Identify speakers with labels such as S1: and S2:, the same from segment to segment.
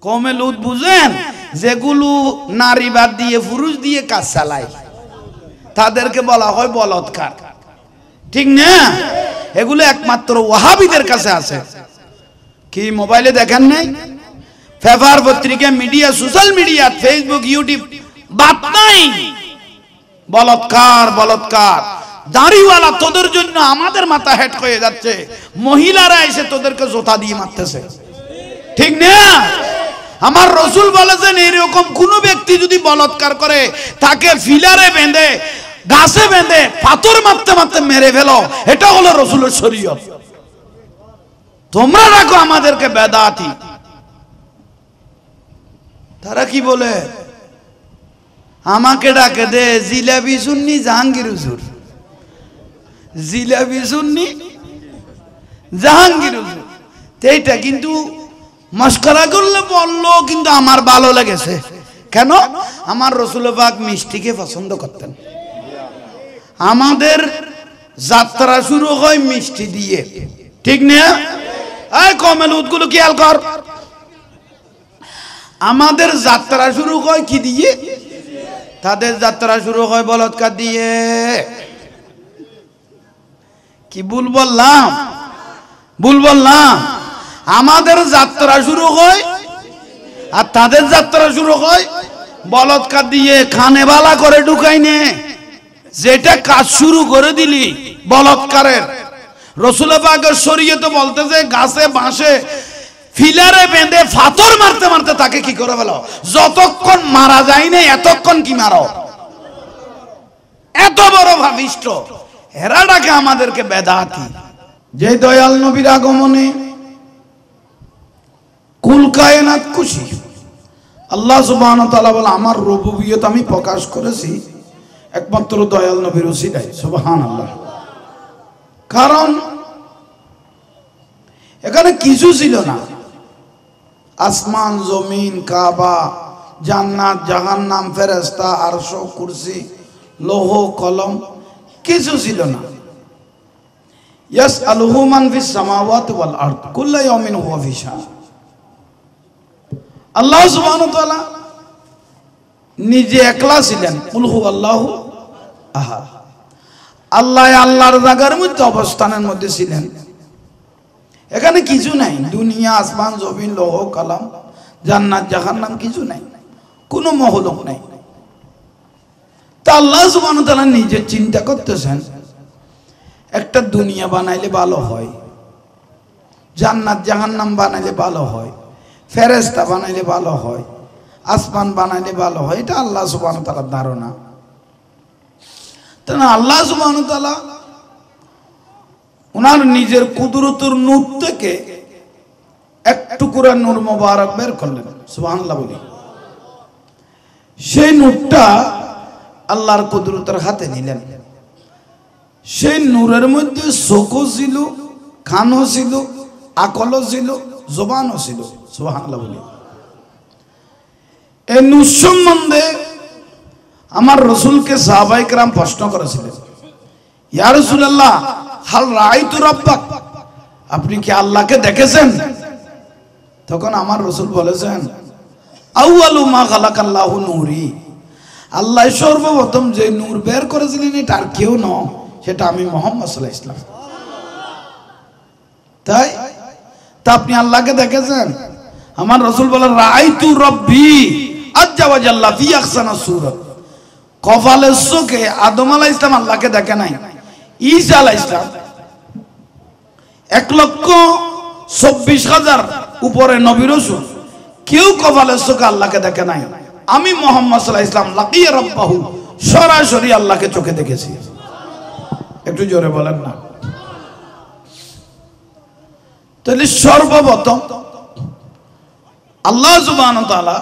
S1: কমে লুত বুঝেন, যেগুলো নারীবাদ দিয়ে পুরুষ দিয়ে কাজ চালায় তাদেরকে বলা হয় বলৎকার, ঠিক না? এগুলো একমাত্র ওয়াহাবিদের কাছে আছে। কি মোবাইলে দেখেন নাই? পেপার, পত্রিকা, media, social media, Facebook, YouTube, বাদ নাই বলৎকার বলৎকার। দাড়িওয়ালা তোদের জন্য আমাদের মাথা হেট হয়ে যাচ্ছে, মহিলারা এসে তোদেরকে জোতা দিয়ে মারতেছে, ঠিক না? আমার রসুল বলেছেন এরকম কোন ব্যক্তি যদি বলৎকার করে তাকে ফিলারে বেঁধে, গাছে বেঁধে, পাথর মারতে মারতে মেরে ফেলো। এটা হলো রসুলের শরীয়ত। তোমরা রাখো আমাদেরকে বেদাতি। তারা কি বলে? আমাকে ডাকে দে জিলাপি সুন্নি জাহাঙ্গীর হুজুর, জিলাপি সুন্নি জাহাঙ্গীর হুজুর। এইটা কিন্তু মস্করা করলে বললো, কিন্তু আমার ভালো লেগেছে। কেন? আমার রসুল পাক মিষ্টিকে পছন্দ করতেন। আমাদের যাত্রা শুরু হয় মিষ্টি দিয়ে, ঠিক না? এই কমেল উৎগুলো খেয়াল কর, আমাদের যাত্রা শুরু হয় কি দিয়ে? তাদের যাত্রা শুরু হয় বলৎকার দিয়ে। কি ভুল বললাম? ভুল বললাম? আমাদের যাত্রা শুরু হয় আর তাদের যাত্রা শুরু হয় বলৎকার দিয়ে। খানে বালা করে ঢুকাই নে, যেটা কাজ শুরু করে দিলি বলৎকারের। রসুল পাকের শরীয়তে বলতেছে গাছে বাঁশে ফিলারে বেঁধে পাথর মারতে মারতে তাকে কি করে ফেলো, যতক্ষণ মারা যায় না এতক্ষণ কি মারো। এত বড় ভাবিষ্ট এরা ডাকে আমাদেরকে বেদাতি। যে দয়াল নবীর আগমনে কুল কায়নাত খুশি। আল্লাহ সুবহানাহু ওয়া তাআলা বলে আমার রুবুবিয়ত আমি প্রকাশ করেছি একমাত্র দয়াল নবীর ওসিলায়। সুবহানাল্লাহ। কারণ এখানে কিছু ছিল না, আসমান জমিন কাবা জান্নাত জাহান্নাম ফেরেশতা আরশ কুরসি লৌহ কলম কিছু ছিল না। ইয়াসআলুহু মান ফিস সামাওয়াতি ওয়াল আরদ কুল্লু ইয়াউমিন হুয়া ফি শান। আল্লাহ সুবহানাহু ওয়া তাআলা নিজে একলা ছিলেন, কুল হুয়াল্লাহু আহাদ। আল্লাহ আল্লাহর জায়গার মধ্যে অবস্থানের মধ্যে ছিলেন। এখানে কিছু নাই, দুনিয়া আসমান জমিন লৌহ কলম জান্নাত জাহান্নাম কিছু নাই, কোনো মহলুক নাই। তা আল্লাহ সুবহানাহু ওয়া তাআলা নিজে চিন্তা করতেছেন একটা দুনিয়া বানাইলে ভালো হয়, জান্নাত জাহান্নাম বানাইলে ভালো হয়, ফেরেশতা বানাইলে ভালো হয়, আসমান বানাইলে ভালো হয়। এটা আল্লাহ সুবহানাহু ওয়া তাআলার ধারণা। তাহলে আল্লাহ সুবহানাহু ওয়া তাআলা ওনার নিজের কুদরতের নূর থেকে এক টুকরা নূর মোবারক বের করলেন। সুবহানাল্লাহ বলি। সেই নূরটা আল্লাহর কুদরতের হাতে নিলেন। সেই নূরের মধ্যে চোখও ছিল, কানও ছিল, আকলও ছিল, জবানও ছিল। সুবহানাল্লাহ বলি। এই নূর সম্বন্ধে আমার রসুলকে সাহাবায়ে কেরাম প্রশ্ন করেছিলেন, ইয়া রাসূলুল্লাহ হাল রাআইতু রাব্বাক, আপনি কি আল্লাহকে দেখেছেন? তখন আমার রসুল বলেছেন আউয়ালু মা খালাকাল্লাহু নূরি, আল্লাহ সর্বপ্রথম যে নূর বের করেছিলেন এটা আর কেউ নয়, সেটা আমি মুহাম্মদ সাল্লাল্লাহু আলাইহি ওয়াসাল্লাম। তাই তা আপনি আল্লাহকে দেখেছেন? আমার রসুল বলেন রাআইতু রাব্বি আজ্জা ওয়া জাল্লা ফি আহসানি সূরা। কপালের চোখে আদম আলাইহিস সালাম আল্লাহকে দেখে নাই, ঈসা আলাইহিস সালাম 1,24,000 উপরে নবী রাসূল কেউ কপালের চোখে আল্লাহকে দেখে নাই। আমি মুহাম্মদ সাল্লাল্লাহু আলাইহি ওয়াসাল্লাম লাকিয়া রাব্বাহু সরাসরি আল্লাহকে চোখে দেখেছি। একটু জোরে বলেন না। তাহলে সর্বপ্রথম আল্লাহ সুবহানাহু ওয়া তাআলা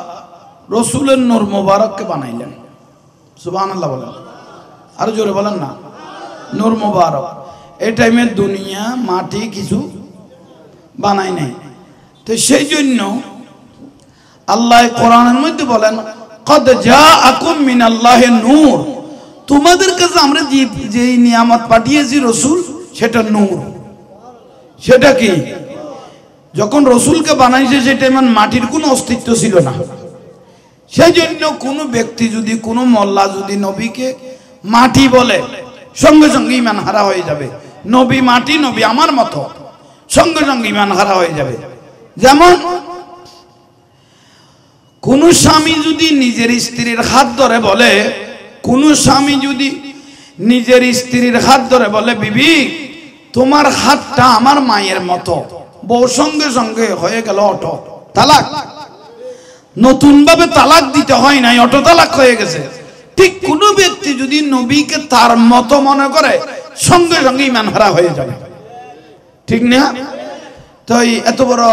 S1: রাসূলের নূর মোবারককে বানাইলেন। সুবহানাল্লাহ বলেন, আর জোরে বলেন না। নূর মোবারক এই টাইমে দুনিয়া মাটি কিছু বানাই নাই। তো সেই জন্য আল্লাহ কোরআনের মধ্যে বলেন কদ জাআকুম মিনাল্লাহি নূর, তোমাদের কাছে আমরা যে নিয়ামত পাঠিয়েছি রসুল সেটা নূর। সেটা কি? যখন রসুলকে বানাইছে সেই টাইমে মাটির কোনো অস্তিত্ব ছিল না। সেই জন্য কোনো ব্যক্তি যদি, কোনো মোল্লা যদি নবীকে মাটি বলে, সঙ্গে সঙ্গে ঈমান হারা হয়ে যাবে। নবী মাটি, নবী আমার মতো, সঙ্গে সঙ্গে ঈমান হারা হয়ে যাবে। যেমন কোন স্বামী যদি নিজের স্ত্রীর হাত ধরে বলে, কোন স্বামী যদি নিজের স্ত্রীর হাত ধরে বলে, বিবি তোমার হাতটা আমার মায়ের মতো, বউ সঙ্গে সঙ্গে হয়ে গেল অটো তালাক। নতুন ভাবে তালাক দিতে হয় নাই, অটো তালাক হয়ে গেছে। ঠিক কোন ব্যক্তি যদি নবীকে তার মতো মনে করে, সঙ্গে সঙ্গে ঈমান হারা হয়ে যাবে, ঠিক না? তো এত বড়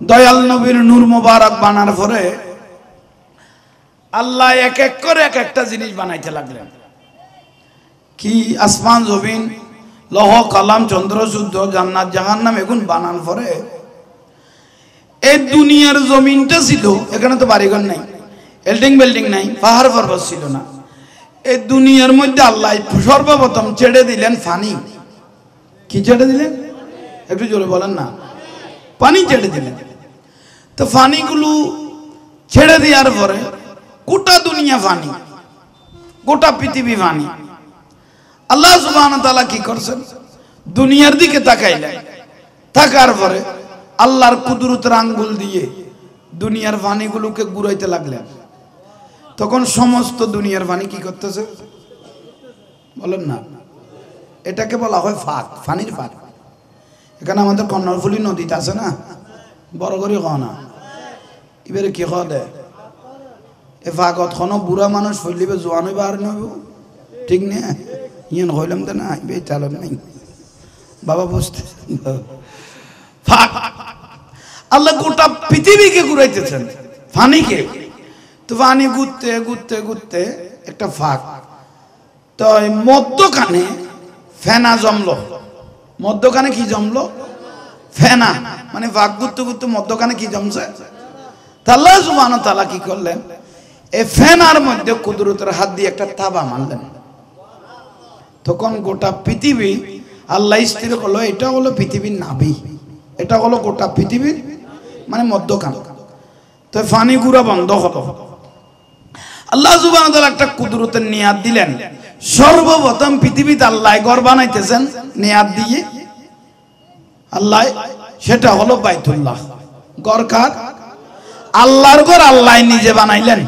S1: দয়াল নবীর নূর মোবারক বানার পরে আল্লাহ এক এক করে এক একটা জিনিস বানাইতে লাগলেন। কি আসমান জমিন, লৌহ কলম, চন্দ্র সূর্য, জান্নাত জাহান্নাম এগুন বানার পরে এই দুনিয়ার জমিনটা ছিল, এখানে তো বাড়িঘর নাই, বিল্ডিং বিল্ডিং নাই, পাহাড় পর্বত ছিল না। এই দুনিয়ার মধ্যে আল্লাহ সর্বপ্রথম ছেড়ে দিলেন পানি। কি ছেড়ে দিলেন? একটু জোরে বলেন না। পানি ছেড়ে দিলেন। তো পানিগুলো ছেড়ে দেওয়ার পরে গোটা দুনিয়া পানি, গোটা পৃথিবী পানি। আল্লাহ সুবহানাহু ওয়া তাআলা কি করছেন? দুনিয়ার দিকে তাকাইলেন, তাকার পরে আল্লাহর কুদরতের আঙ্গুল দিয়ে দুনিয়ার পানিগুলোকে ঘুরাইতে লাগলেন। তখন সমস্ত দুনিয়ার পানি কি করতেছে বলেন না? এটাকে বলা হয় ফাঁক, পানির ফাঁক। এখানে আমাদের কর্ণফুলী নদীতে আছে না, বড় করে খাওয়া না, এবারে কি খাওয়া দেয়? এ ফাঁকত কোনো বুড়া মানুষ ফেলিবে, জোয়ান হইবে আর নইব, ঠিক না? ইয়ান হইলাম তো না, বে চালন নাই বাবা, বুঝতে ফাঁক। আল্লাহ গোটা পৃথিবীকে ঘুরাইতেছেন পানিকে। তো পানি ঘুরতে ঘুরতে ঘুরতে একটা ফাঁক, তো মধ্যখানে ফেনা জমলো। মধ্যখানে কি জমলো? ফেনা। মানে ফাঁক ঘুরতে ঘুরতে মধ্যখানে কি জমছে? আল্লাহ সুবহানাহু ওয়া তাআলা কি করলেন? এই ফেনার মধ্যে কুদরতের হাত দিয়ে একটা থাবা মারলেন। তখন গোটা পৃথিবী আল্লাহ স্থির করলো, এটা হলো পৃথিবীর নাভি, এটা হলো গোটা পৃথিবীর মানে মধ্যখান। তো পানি ঘুরা বন্ধ হলো। আল্লাহ সুবহানাহু ওয়া তাআলা একটা কুদরতের নিয়াত দিলেন। সর্বপ্রথম পৃথিবীতে আল্লাহ ঘর বানাইতেছেন নিয়াত দিয়ে আল্লাহ, সেটা হলো বাইতুল্লাহ। ঘর কার? আল্লাহর ঘর আল্লাহ নিজে বানাইলেন।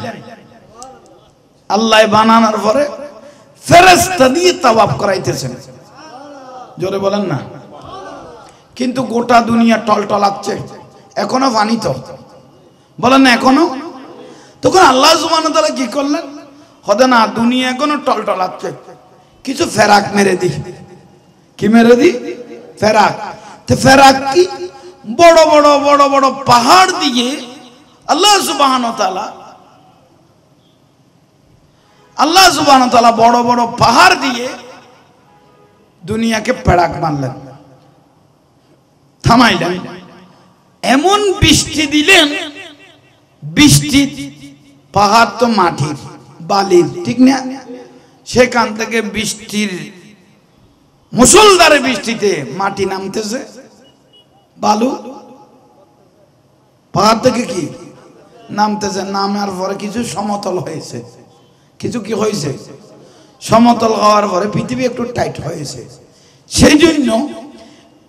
S1: আল্লাহ বানানোর পরে ফেরেশতা দিয়ে তাওয়াফ করাইতেছেন। জোরে বলেন না। কিন্তু গোটা দুনিয়া টলটলাচ্ছে, এখনো পানি তো, বলেন না এখনো। তখন আল্লাহ সুবহানাহু ওয়া তাআলা কি করলেন? হদে না, দুনিয়া এখনো টলটলাচ্ছে, কিছু ফেরাক মেরে দি। কি মেরে দি? ফেরাক। তো ফেরাক কি? বড় বড় বড় বড় পাহাড় দিয়ে আল্লাহ সুবহানাহু ওয়া তাআলা বড় বড় পাহাড় দিয়ে দুনিয়াকে পেড়াক মারলেন, থামাইলেন। এমন বৃষ্টি দিলেন, বৃষ্টি, পাহাড় তো মাটির বালির, ঠিক না? সেখান থেকে বৃষ্টির মুষলধারে বৃষ্টিতে মাটি নামতেছে, বালু পাহাড় থেকে কি নামতেছে। নামার পরে কিছু সমতল হয়েছে, কিছু কি হয়েছে? সমতল হওয়ার পরে পৃথিবী একটু টাইট হয়েছে। সেই জন্য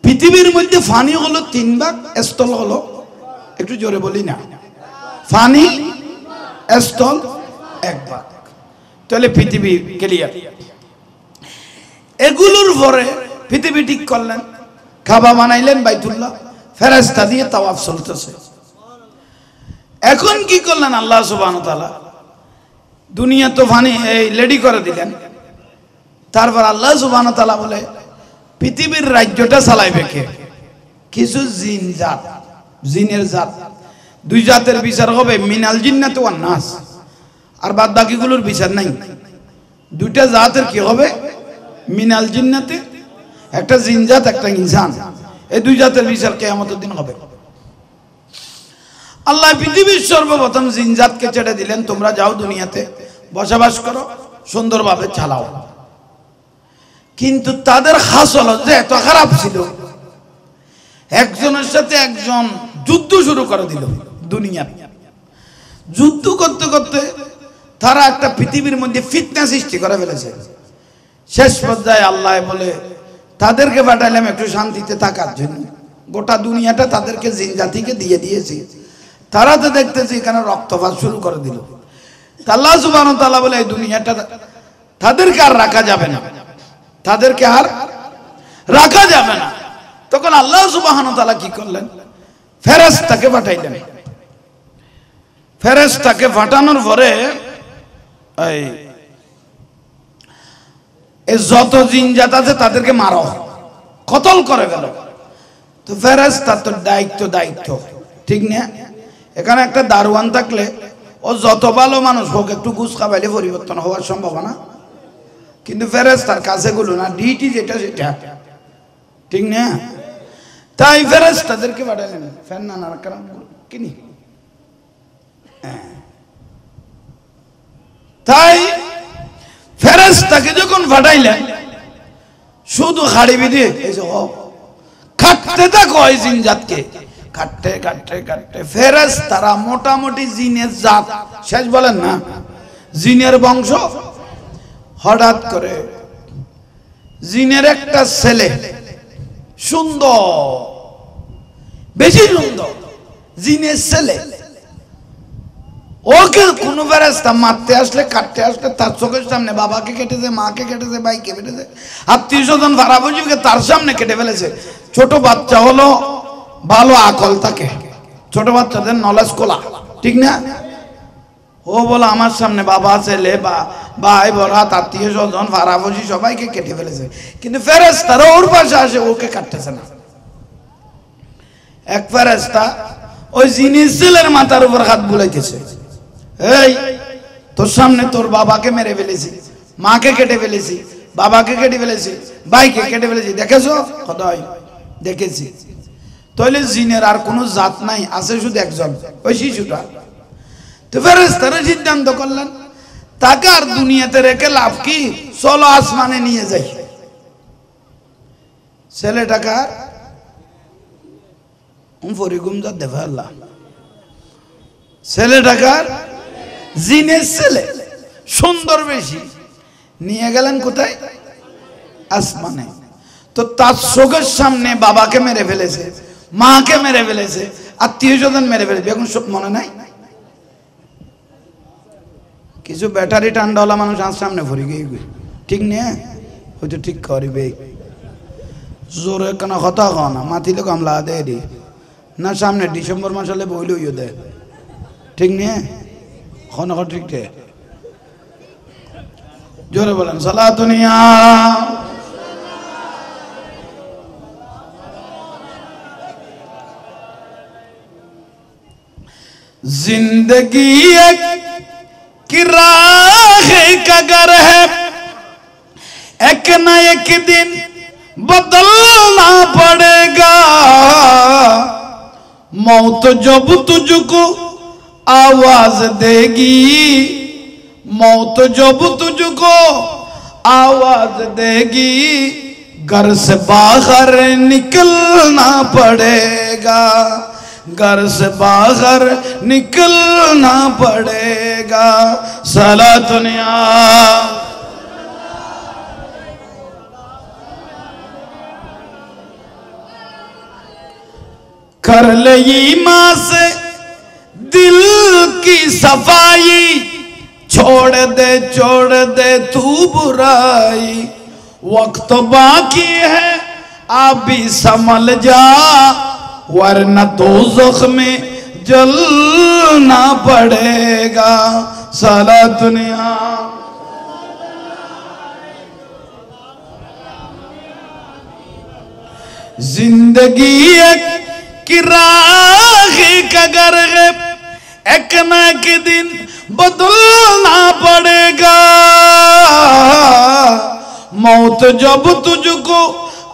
S1: পৃথিবীর মধ্যে পানি হলো 3 ভাগ, স্থল হলো, একটু জোরে বলি না, পানি স্থল 1 ভাগ। তাহলে পৃথিবী ক্লিয়ার। এগুলোর পরে পৃথিবী ঠিক করলেন, কাবা বানাইলেন, বাইতুল্লাহ, ফেরেশতা দিয়ে তাওয়াফ চলতেছে। এখন কি করলেন আল্লাহ সুবহানাহু ওয়া তাআলা? দুনিয়া তো পানি এই রেডি করে দিলেন। তারপর আল্লাহ সুবহানাহু ওয়া তাআলা বলে, পৃথিবীর রাজ্যটা চালাইবে কে? কিছু জিন জাত, জিনের জাত, 2 জাতের বিচার হবে, মিনাল জিন্নাত ওয়ান নাস। আর বাদ বাকিগুলোর বিচার নাই। 2টা জাতের কি হবে? মিনাল জিন্নাতে, একটা জিন জাত, একটা ইনসান। এই 2 জাতের বিচার কিয়ামতের দিন হবে। আল্লাহ পৃথিবীর সর্বপ্রথম জিন জাতকে ছেড়ে দিলেন, তোমরা যাও দুনিয়াতে বসবাস করো, সুন্দরভাবে চালাও। কিন্তু তাদের হাসল যে এত খারাপ ছিল, একজনের সাথে একজন যুদ্ধ শুরু করে দিল দুনিয়া। যুদ্ধ করতে করতে তারা একটা পৃথিবীর মধ্যে ফিতনা সৃষ্টি করে ফেলেছে। শেষ পর্যায়ে আল্লাহ বলে তাদেরকে পাঠাইলাম একটু শান্তিতে থাকার জন্য, গোটা দুনিয়াটা তাদেরকে জিন জাতিকে দিয়ে দিয়েছি। তারা তো দেখতেছি এখানে রক্তপাত শুরু করে দিল। আল্লাহ সুবহানাহু ওয়া তাআলা বলে এই দুনিয়াটা তাদেরকে আর রাখা যাবে না, তাদেরকে আর রাখা যাবে না। তখন আল্লাহ সুবহানাহু ওয়া তাআলা কি করলেন? ফেরেশতাকে পাঠাইলেন। ফেরেশতাকে পাঠানোর পরে এই যত জিনজাত আছে তাদেরকে মারো, কতল করে গেল। তো ফেরেশতার তো দায়িত্ব ঠিক না? এখানে একটা দারোয়ান থাকলে ও যত ভালো মানুষ হোক একটু ঘুষ খাওয়াইলে পরিবর্তন হওয়ার সম্ভাবনা, কিন্তু ফেরেশতার কাছে গুলো না, ডিউটি যেটা সেটা ঠিক না। তাই ফেরেশতাদেরকে পাঠালেন। ফেন না কারণ কিনি তাই ফেরেশতাকে যখন পাঠাইলেন শুধু খাড়ি বিধে কাটতে থাকো ওই জিনজাতকে, কাটতে কাটতে কাটতে ফেরেশতারা মোটামুটি জিনের জাত শেষ বলেন না, জিনের বংশ। হঠাৎ করে জিনের একটা ছেলে সুন্দর, বেশি সুন্দর জিনের ছেলে, ওকে কোন ফেরেশতা মারতে আসলে কাটতে আসলে তার চোখের সামনে বাবাকে কেটেছে, মাকে কেটেছে, ভাইকে কেটেছে, আত্মীয় স্বজন ভাড়াভুজিকে তার সামনে কেটে ফেলেছে। ছোট বাচ্চা হলো ভালো আকল থাকে, ছোট বাচ্চাদের নলেজ কোলা ঠিক না। ও বলে আমার সামনে বাবা ছেলে বা ভাই বরাত আত্মীয় স্বজন ভাড়াভুজি সবাইকে কেটে ফেলেছে, কিন্তু ফেরেশতারা ওর পাশে আসে ওকে কাটতেছে না। এক ফেরেশতা ওই জিনের ছেলের মাথার উপর হাত বুলাইতেছে, এই তোর সামনে তোর বাবাকে মেরে ফেলেছি, মাকে কেটে ফেলেছি, বাবাকে কেটে ফেলেছি, ভাইকে কেটে ফেলেছি, দেখেছো? খোদাই দেখেছি। তাহলে জিনের আর কোনো জাত নাই, আছে শুধু একজন, ওই শিশুটা। তো ফেরেশতারা সিদ্ধান্ত করলেন তাকে আর দুনিয়াতে রেখে লাভ কি, চলো আসমানে নিয়ে যাই। ছেলেটাকে ছেলেটাকে জিনের ছেলে সুন্দর বেশি নিয়ে গেলেন কোথায়? আসমানে। তো তার চোখের সামনে বাবাকে মেরে ফেলেছে, মাকে মেরে ফেলেছে, আত্মীয় স্বজন মেরে ফেলেছে, এখন সব মনে নাই। কিছু ব্যাটারি ঠান্ডাওয়ালা মানুষ আজ সামনে ভরে গিয়ে ঠিক নেই, হয়তো ঠিক করবে জোরে কেন কথা কও না, মাতিলে কামলা দেয় রে না, সামনে ডিসেম্বর মাস হলে বইলে হইও দেয় ঠিক নেই, ঠিক জোরে বলেন সালাতুনিয়া। जिंदगी एक राह का घर है, एक न एक दिन बदलना पड़ेगा। मौत जब तुझको आवाज देगी, मौत जब तुझको आवाज देगी, घर से बाहर निकलना पड़ेगा, घर से बाहर निकलना पड़ेगा। सलातुनिया कर ले ईमान से दिल की सफाई, छोड़ दे तू बुराई, वक्त बाकी है अभी संभल जा, वरना दोज़ख में जलना पड़ेगा। सलातुनिया जिंदगी एक राह का घर है, एक न एक दिन बदलना पड़ेगा। मौत जब तुझको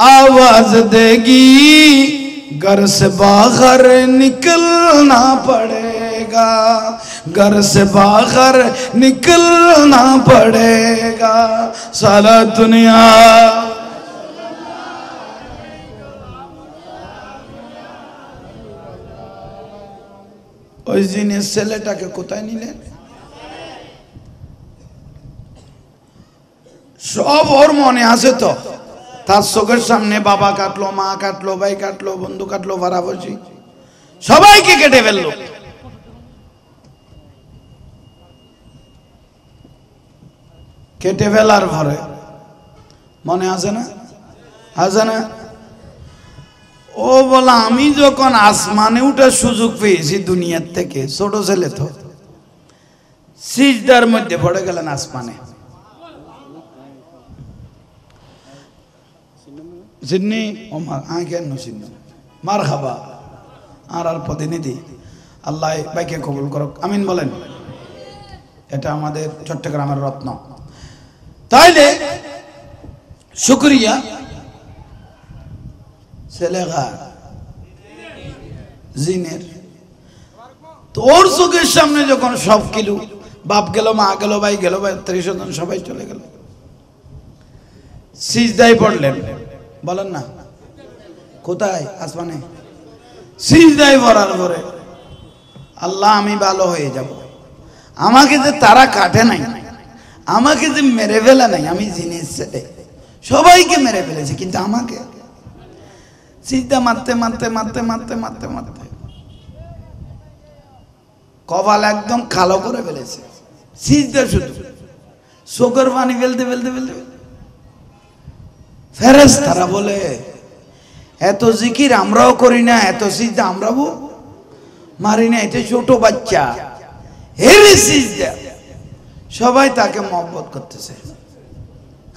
S1: आवाज देगी, घर से बाहर निकलना पड़ेगा, घर से बाहर निकलना पड़ेगा। सारा दुनिया ওই জিনের ছেলেটাকে কোথায় নিলেন? সব ওর মনে আছে তো, তার চোখের সামনে বাবা কাটলো, মা কাটলো, ভাই কাটলো, বন্ধু কাটলো, ভাড়াবাসী সবাইকে কেটে ফেললো। কেটে ফেলার পরে মনে আছে না? আছে না? ও বলা আমি যখন আসমানে উঠার সুযোগ পেয়েছি দুনিয়ার থেকে, ছোট ছেলে তো, সিজদার মধ্যে পড়ে গেলেন আসমানে। সিন্নি ওমা আঁকেন সিন্ন মার খাবা আর প্রতিনিধি আল্লাহ বাইকে কবুল করুক, আমিন বলেন। এটা আমাদের চট্টগ্রামের রত্ন। তাইলে শুকরিয়া ছেলেগা জিনের, তোর চোখের সামনে যখন সব কিলো, বাপ গেল, মা গেল, ভাই গেল, ৩০ জন সবাই চলে গেল, সিজদায় পড়লেন, বলেন না কোথায়? আসমানে। সিজদায় পড়ার পরে আল্লাহ আমি ভালো হয়ে যাব, আমাকে যে তারা কাটে নাই, আমাকে যে মেরে ফেলে নাই, আমি জিনিস ছেলে সবাইকে মেরে ফেলেছি, কিন্তু আমাকে সিজদা মারতে মারতে মারতে মারতে মারতে মারতে কপাল একদম কালো করে ফেলেছে। সিজদা শুধু চোখের পানি ফেলতে ফেলতে ফেলতে ফেরেশতারা বলে এত জিকির আমরাও করি না, এত সিজদা আমরাও মারি না, এটা ছোট বাচ্চা হেরে সিজদা। সবাই তাকে মহব্বত করতেছে,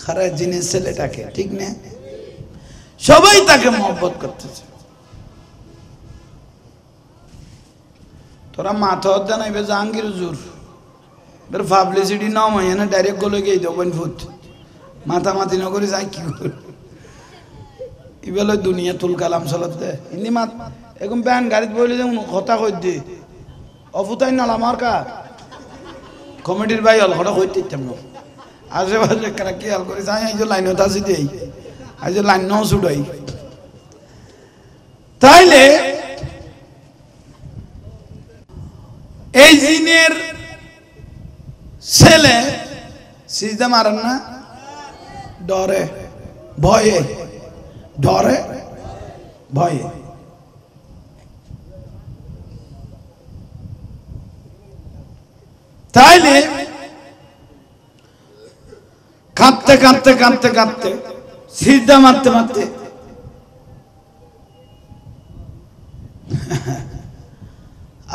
S1: খারাপ জিনিস ছেলেটাকে, ঠিক না? সবাই তাকে মহব্বত করতেছে। তোরা মাথা জানাইবে জাহাঙ্গীর হুজুর এর পাবলিসিটি নাম হয় না, ডাইরেক্ট গলে গিয়ে দেবেন ফুট মাথামাতি না করে যাই কি করে ইবেলে দুনিয়া তুল কালাম চলতে ইনি মাত এরকম ব্যান গাড়িতে বলে যে কথা কই দি অফুতাই নাল আমার কা কমিটির ভাই হল কথা কইতে ইচ্ছাম না আশেপাশে কারা কি হাল করে যাই আইজ লাইনত আসি দেই আইজ লাইন নাও ছুটাই। তাইলে এই জিনের ছেলে সিজদা মারেন না, ডরে ভয়ে, ডরে ভয়ে। তাইলে কাঁদতে কাঁদতে কাঁদতে কাঁদতে সিজদা মারতে মারতে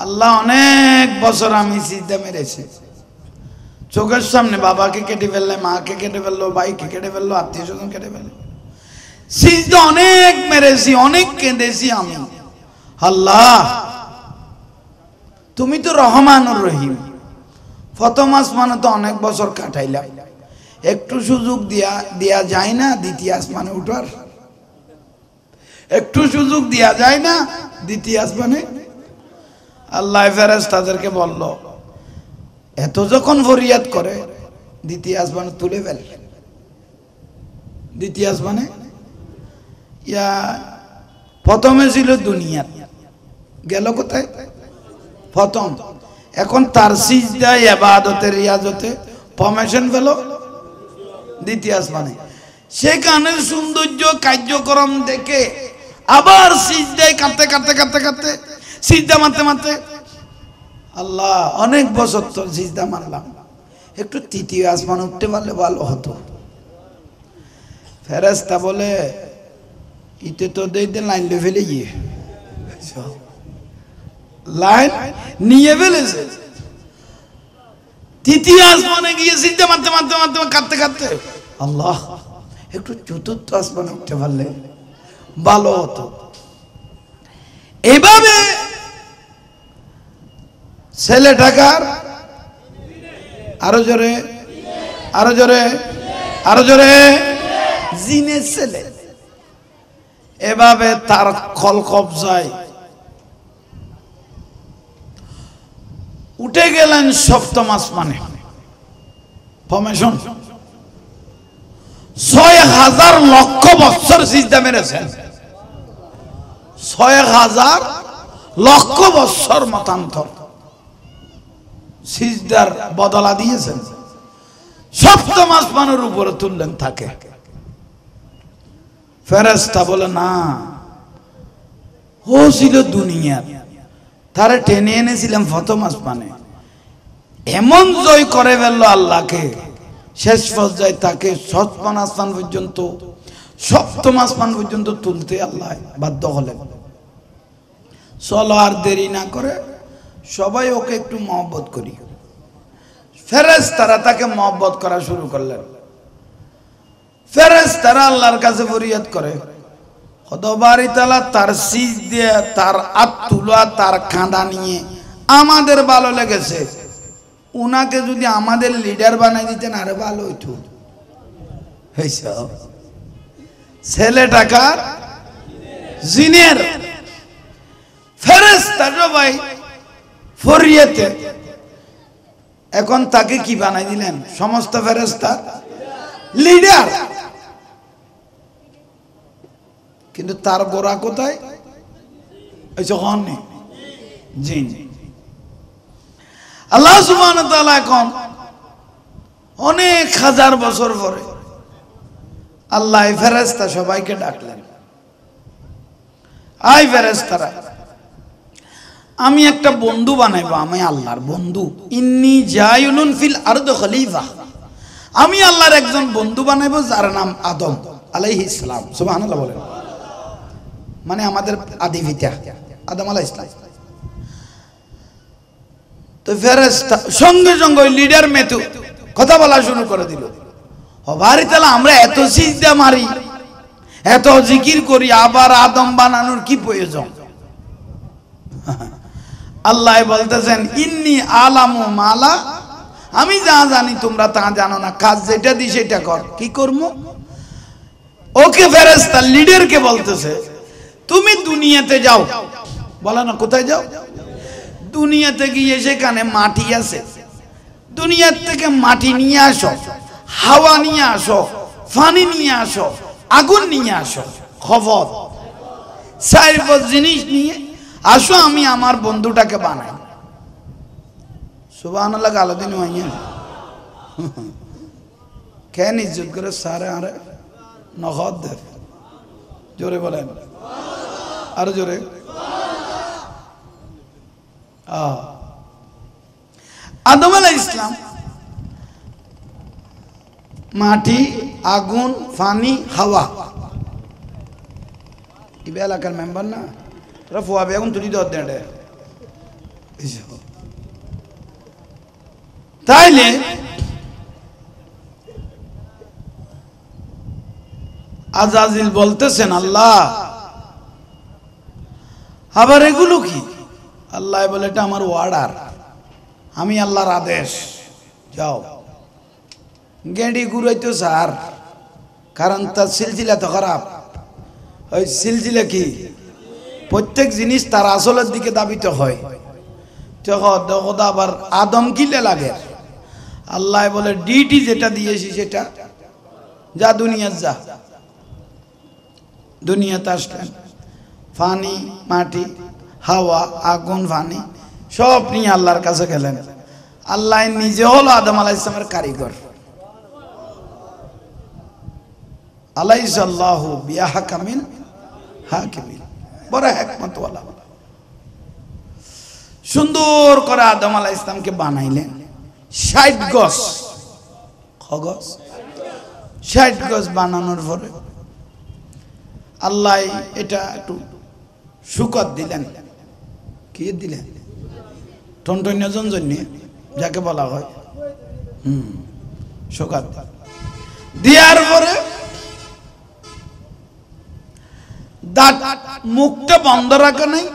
S1: আল্লাহ অনেক বছর আমি সিজদা মেরেছি, চোখের সামনে বাবাকে কেটে ফেললে, মাকে কেটে ফেললো, ভাইকে কেটে ফেললো, আত্মীয় স্বজন কেটে ফেললো, সিজদা অনেক মেরেছি, অনেক কেঁদেছি আমি। আল্লাহ তুমি তো রহমানুর রহিম, প্রথম আসমানে তো অনেক বছর কাটাইলাম, একটু সুযোগ দেয়া যায় না দ্বিতীয় আসমানে উঠার? একটু সুযোগ দেয়া যায় না দ্বিতীয় আসমানে? আল্লাহ ফেরেশতাদেরকে বলল এত যখন ফরিয়াদ করে দ্বিতীয় আসমানে তুলে ফেল। দ্বিতীয় আসমানে ইয়া প্রথমে ছিল দুনিয়া, গেল কোথায়? প্রথম। এখন তার সিজদা ইবাদতে রিয়াজতে প্রমোশন পেল দ্বিতীয় আসমানে। সেখানে সৌন্দর্য কার্যক্রম দেখে আবার সিজদায় কাঁদতে কাঁদতে কাঁদতে কাঁদতে সিজদা মারতে মারতে আল্লাহ অনেক বছর তো সিজদা মারলাম, একটু তৃতীয় আসমান উঠতে পারলে ভালো হতো। ফেরেশতা বলে ইতে তো দেখতে লাইন লে ফেলে গিয়ে লাইন নিয়ে ফেলেছে, তৃতীয় আসমানে গিয়ে সিজদা মারতে মারতে মারতে কাঁদতে কাঁদতে আল্লাহ একটু চতুর্থ আসমানে উঠতে পারলে ভালো হতো। এভাবে ছেলে টাকার আরো জোরে আরো জোরে আরো জোরে জিনের ছেলে এভাবে তার খল কবজায় উঠে গেলেন সপ্তম আসমানে। ফরমেশন ৬০০০ লক্ষ বছর সিজদা মেরেছেন, ৬০০০ লক্ষ বছর মতান্তর সিজদার বদলা দিয়েছেন, সপ্তম আসমানের উপরে তুললেন তাকে। ফেরেশতা বলে না, ও ছিল দুনিয়ার, তারে টেনে এনেছিলাম প্রথম আসমানে। এমন জয় করে ফেললো আল্লাহকে, শেষ পর্যায়ে তাকে সপ্তম আসমান পর্যন্ত, সপ্তম আসমান পর্যন্ত তুলতে আল্লাহ বাধ্য হলেন। চলো আর দেরি না করে সবাই ওকে একটু মহব্বত করি। ফেরেশতারা তাকে মহব্বত করা শুরু করলেন। ফেরেশতারা আল্লাহর কাছে ফরিয়াদ করে, খোদাবাড়ি তাআলা তার সিজ দিয়ে, তার আত্মুলা, তার কাঁদা নিয়ে আমাদের ভালো লেগেছে, উনাকে যদি আমাদের লিডার বানাই দিতেন আরে ভালো হইতো। ছেলেটাকার জিনের ফেরেশতা সবাই ফরিয়াতে, এখন তাকে কি বানাই দিলেন? সমস্ত ফেরেশতা লিডার। কিন্তু তার গোড়া কোথায়? জিন। আল্লাহ সুবহানাহু ওয়া তাআলা এখন অনেক হাজার বছর পরে আল্লাহ ফেরেশতা সবাইকে ডাকলেন, আই ফেরেশতারা, আমি একটা বন্ধু বানাইবো, আমি আল্লাহর বন্ধু। ইন্নী জাইলুন ফিল আরদি খলিফা, আমি আল্লাহর একজন বন্ধু বানাইবো যার নাম আদম আলাইহিস সালাম। সুবহানাল্লাহ বলেন। মানে আমাদের আদি পিতা আদম আলাইহিস সালাম। তো ফেরেশতা সঙ্গে সঙ্গে ওই লিডার মেথু কথা বলা শুরু করে দিল, ও বাড়ি তাহলে আমরা এত সিজদা মারি, এত জিকির করি, আবার আদম বানানোর কি প্রয়োজন? আল্লাহ বলতেছেন, ইন্নী আলামু মালা, আমি যা জানি তোমরা তা জানো না, কাজ যেটা দিই সেটা কর। কি করবো? ওকে ফেরেশতা লিডারকে বলতেছে, তুমি দুনিয়াতে যাও। বলে না কোথায় যাও? দুনিয়াতে গিয়ে সেখানে মাটি আছে, দুনিয়ার থেকে মাটি নিয়ে আসো, হাওয়া নিয়ে আসো, পানি নিয়ে আসো, আগুন নিয়ে আসো, খবর 4 জিনিস নিয়ে আসো, আমি আমার বন্ধুটাকে বানাই। সুবহানাল্লাহ। গালো দিন হইয়া কেন ইজ্জত করে সারে আরে নগদ দেব। জোরে বলেন, আরো জোরে। আদম আলাইহিস সালাম মাটি, আগুন, পানি, হাওয়া, ইবে এলাকার মেম্বার না, তোরা ফুয়া বেগুন তুলি দর দেন। তাইলে আজাজিল বলতেছেন, আল্লাহ আবার এগুলো কি? আল্লাহ বলে, এটা আমার অর্ডার, আমি আল্লাহর আদেশ, যাও। গেঁড়ি ঘুরাইতো স্যার, কারণ তার সিলসিলা তো খারাপ। ওই সিলসিলা কি? প্রত্যেক জিনিস তার আসলের দিকে দাবিত হয়। তখন আবার আদম কিলে লাগে। আল্লাহ বলে, ডিটি যেটা দিয়েছি সেটা, যা দুনিয়ার যা। দুনিয়াতে আসলেন, পানি, মাটি, হাওয়া, আগুন, পানি সব নিয়ে আল্লাহর কাছে গেলেন। আল্লাহ নিজে হলো আদম আলাইহিস সালামের কারিগর। আলাইসাল্লাহু বিআহকামিল হাকিমিন, বড় হিকমত ওয়ালা। সুন্দর করে আদম আলাইহিস সালামকে বানাইলেন। 60 গজ, খগজ 60 গজ বানানোর পরে আল্লাহ এটা একটু শুকত দিলেন। কি দিলেন? টনটনিয়া জনজন্যে যাকে বলা হয়, শুকত দেওয়ার পরে দাঁত, মুখটা বন্ধ রাখা নাই।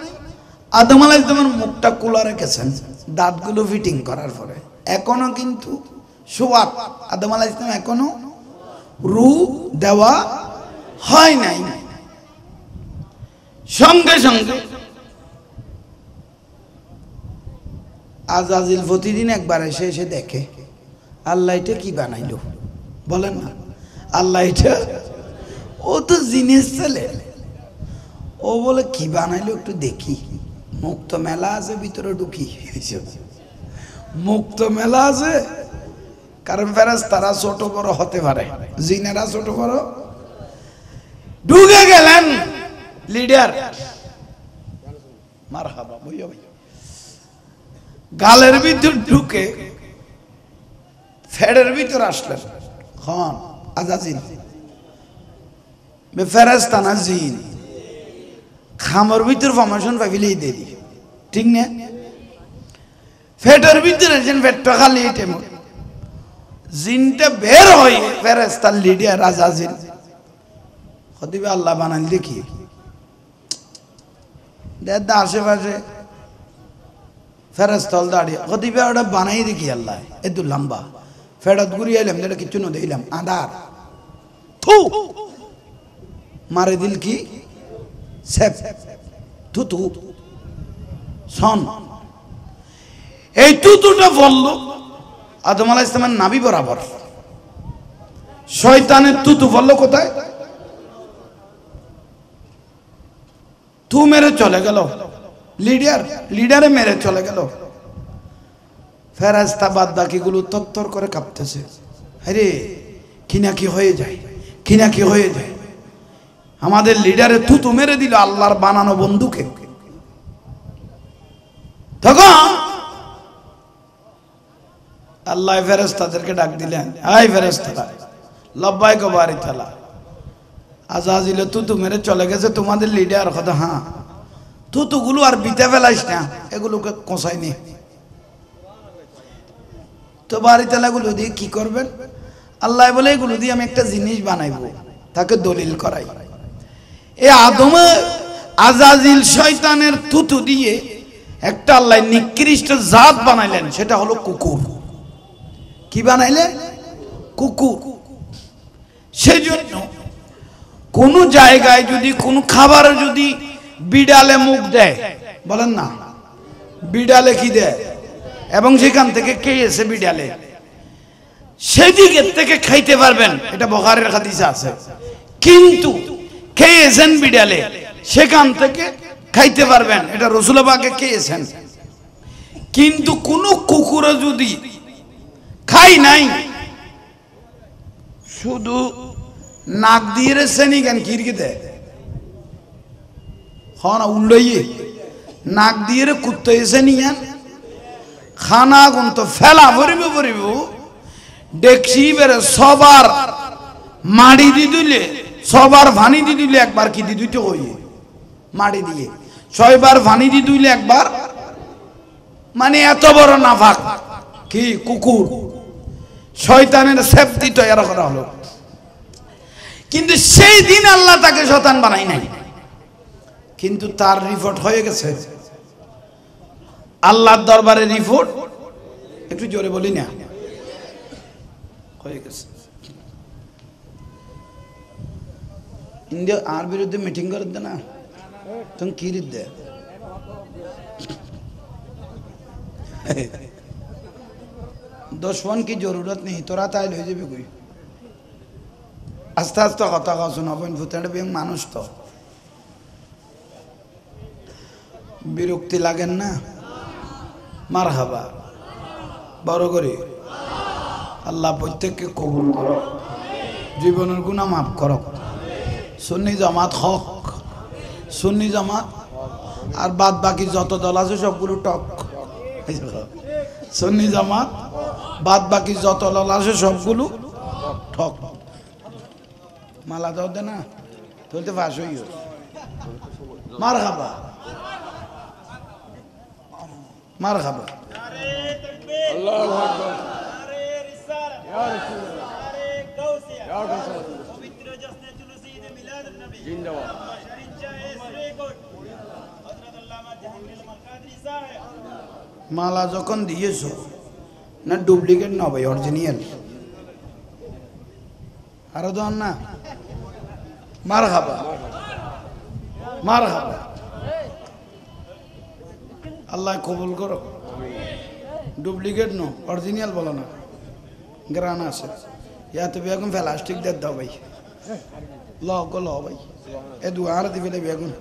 S1: আদম আলাইহিস সালামের মুখটা খোলা রেখেছেন দাঁতগুলো ফিটিং করার পরে। এখনো কিন্তু সুয়াত আদম আলাইহিস সালাম এখনো রু দেওয়া হয় নাই। সঙ্গে সঙ্গে আজাজিল প্রতিদিন একবার এসে এসে দেখে আল্লাহ এটা কি বানাইলো। বলেন না, আল্লাহ এটা, ও তো জিনিস ছেলে, ও বলে কি বানাইলো একটু দেখি। মুখ তো মেলা আছে, ভিতরে ঢুকি। মুক্ত মেলা আছে, কারণ ফেরেশতারা ছোট বড় হতে পারে, জিনেরা ছোট বড়। ঢুকে গেলেন লিডার, মারহাবা বইয়া ভাই, গালের ভিতর ঢুকে ফেডের ভিতর আসলেন। খন আজাজিল ফেরেশতা না জিন, খামর ভিতর ফরমেশন পাইলেই দেরি, ঠিক না? ফেটের ভিতরে যেন ফেটটা খালি এটেম, জিনটা বের হয় ফেরেশতার লিডার আজাজিল। হদিবে আল্লাহ বানান দেখি দেখ আশেপাশে ফেরেশতাল দাঁড়িয়ে, হদিবে ওটা বানাই দেখি আল্লাহ এত লম্বা ফেরত ঘুরিয়ে এলাম, যেটা কিচ্ছু না দিলাম আদার থু মারে দিল কি সেফ থু থু সন। এই তুতুটা বলল আদম আলাইহিস সালামের নাভি বরাবর, শয়তানের তুতু বলল কোথায়? তু মেরে চলে গেল, লিডারে মেরে চলে গেল। ফেরেশতা বাদ বাকিগুলো তত্তর করে কাঁপতেছে, আরে কি না কি হয়ে যায়, কি না কি হয়ে যায়। আমাদের লিডারে তুতু মেরে দিল আল্লাহর বানানো বন্ধুকে। তখন আল্লাহ ফেরেশতাদেরকে ডাক দিলেন, আয় ফেরেশতারা, লব্বাইক ওয়া বারিকালা, আজাজিল তুতু মেরে চলে গেছে তোমাদের লিডার। কথা হ্যাঁ, তুতুগুলো আর বিতে ফেলাইস না, এগুলোকে কোসাই নি। তো বাড়িতেলাগুলো দিয়ে কি করবেন? আল্লাহ বলে এগুলো দিয়ে আমি একটা জিনিস বানাইবো, তাকে দলিল করাই। এ আদমে আজাজিল শয়তানের তুতু দিয়ে একটা আল্লাহ নিকৃষ্ট জাত বানাইলেন, সেটা হলো কুকুর। কি বানাইলেন? কুকুর। সেজন্য কোন জায়গায় যদি কোন খাবার যদি বিড়ালে মুখ দেয়, বলেন না বিড়ালে কি দেয়, এবং সেখান থেকে কে এসে বিড়ালে সেদিকে থেকে খাইতে পারবেন, এটা বুখারীর হাদিসে আছে। কিন্তু খেয়েছেন বিড়ালে, সেখান থেকে খাইতে পারবেন, এটা রাসূল পাকে খেয়েছেন। কিন্তু কোন কুকুরে যদি খাই নাই, শুধু নাক দিয়ে রেছেনি কেন কিরকি দেয়, হন উল্লইয়ে নাক দিয়ে কুত্তে এসে নিয়েন খানা গুন তো ফেলা ভরিব ভরিব দেখছি বেড়ে সবার মাড়ি দি দিলে, সবার ভানি দি দিলে একবার কি দি দুইটা হইয়ে মাড়ি দিয়ে, ছয়বার ভানি দি দিলে একবার, মানে এত বড় নাফাক কি কুকুর। শয়তানের সেফটি তৈরি করা হলো, কিন্তু সেই দিন আল্লাহ তাকে শয়তান বানাই নাই, কিন্তু তার রিপোর্ট হয়ে গেছে আল্লাহর দরবারে। রিপোর্ট একটু জোরে বলি না, হয়ে গেছে। ইন্ডিয়া আর বিরুদ্ধে মিটিং করে দে না, তুমি কি দে दुश्मन की जरूरत नहीं, तोरा ताई ले जाबे कोई आस्ते आस्ते कथा कह शोनाबेन भूतेर बें मानुष तो বিরক্তি লাগেন না? মারহাবা বড় করে আল্লাহ প্রত্যেককে কবুল করো, জীবনের গুনাহ মাফ করো। সুন্নি জামাত হক, সুন্নি জামাত আর বাদ বাকি যত দল আছে সবগুলো টক। সুন্নি জামাত বাদ বাকি যত দল আছে সবগুলো ঠক। মালা দাও দে না, তুলতে ফাঁস হইও। মারহাবা মারহাবা।
S2: আল্লাহু আকবার। ইয়া রাসূল ইয়া রাসূল পবিত্র জশ্নে জুলুসি ঈদ মিলাদুন নবী জিন্দাবাদ।
S1: মালা যখন দিয়েছো না ডুপ্লিকেট না ভাই, অরিজিনাল আরো দেন না। মারহাবা মারহাবা, আল্লাহ কবুল করো। ডুপ্লিকেট নো, অরিজিনাল বলো না, গ্রান আছে ইয়াতে বেগুন প্লাস্টিক দিয়ে দাও ভাই, ল ল ভাই এ দুয়ার দিবে বেগুন।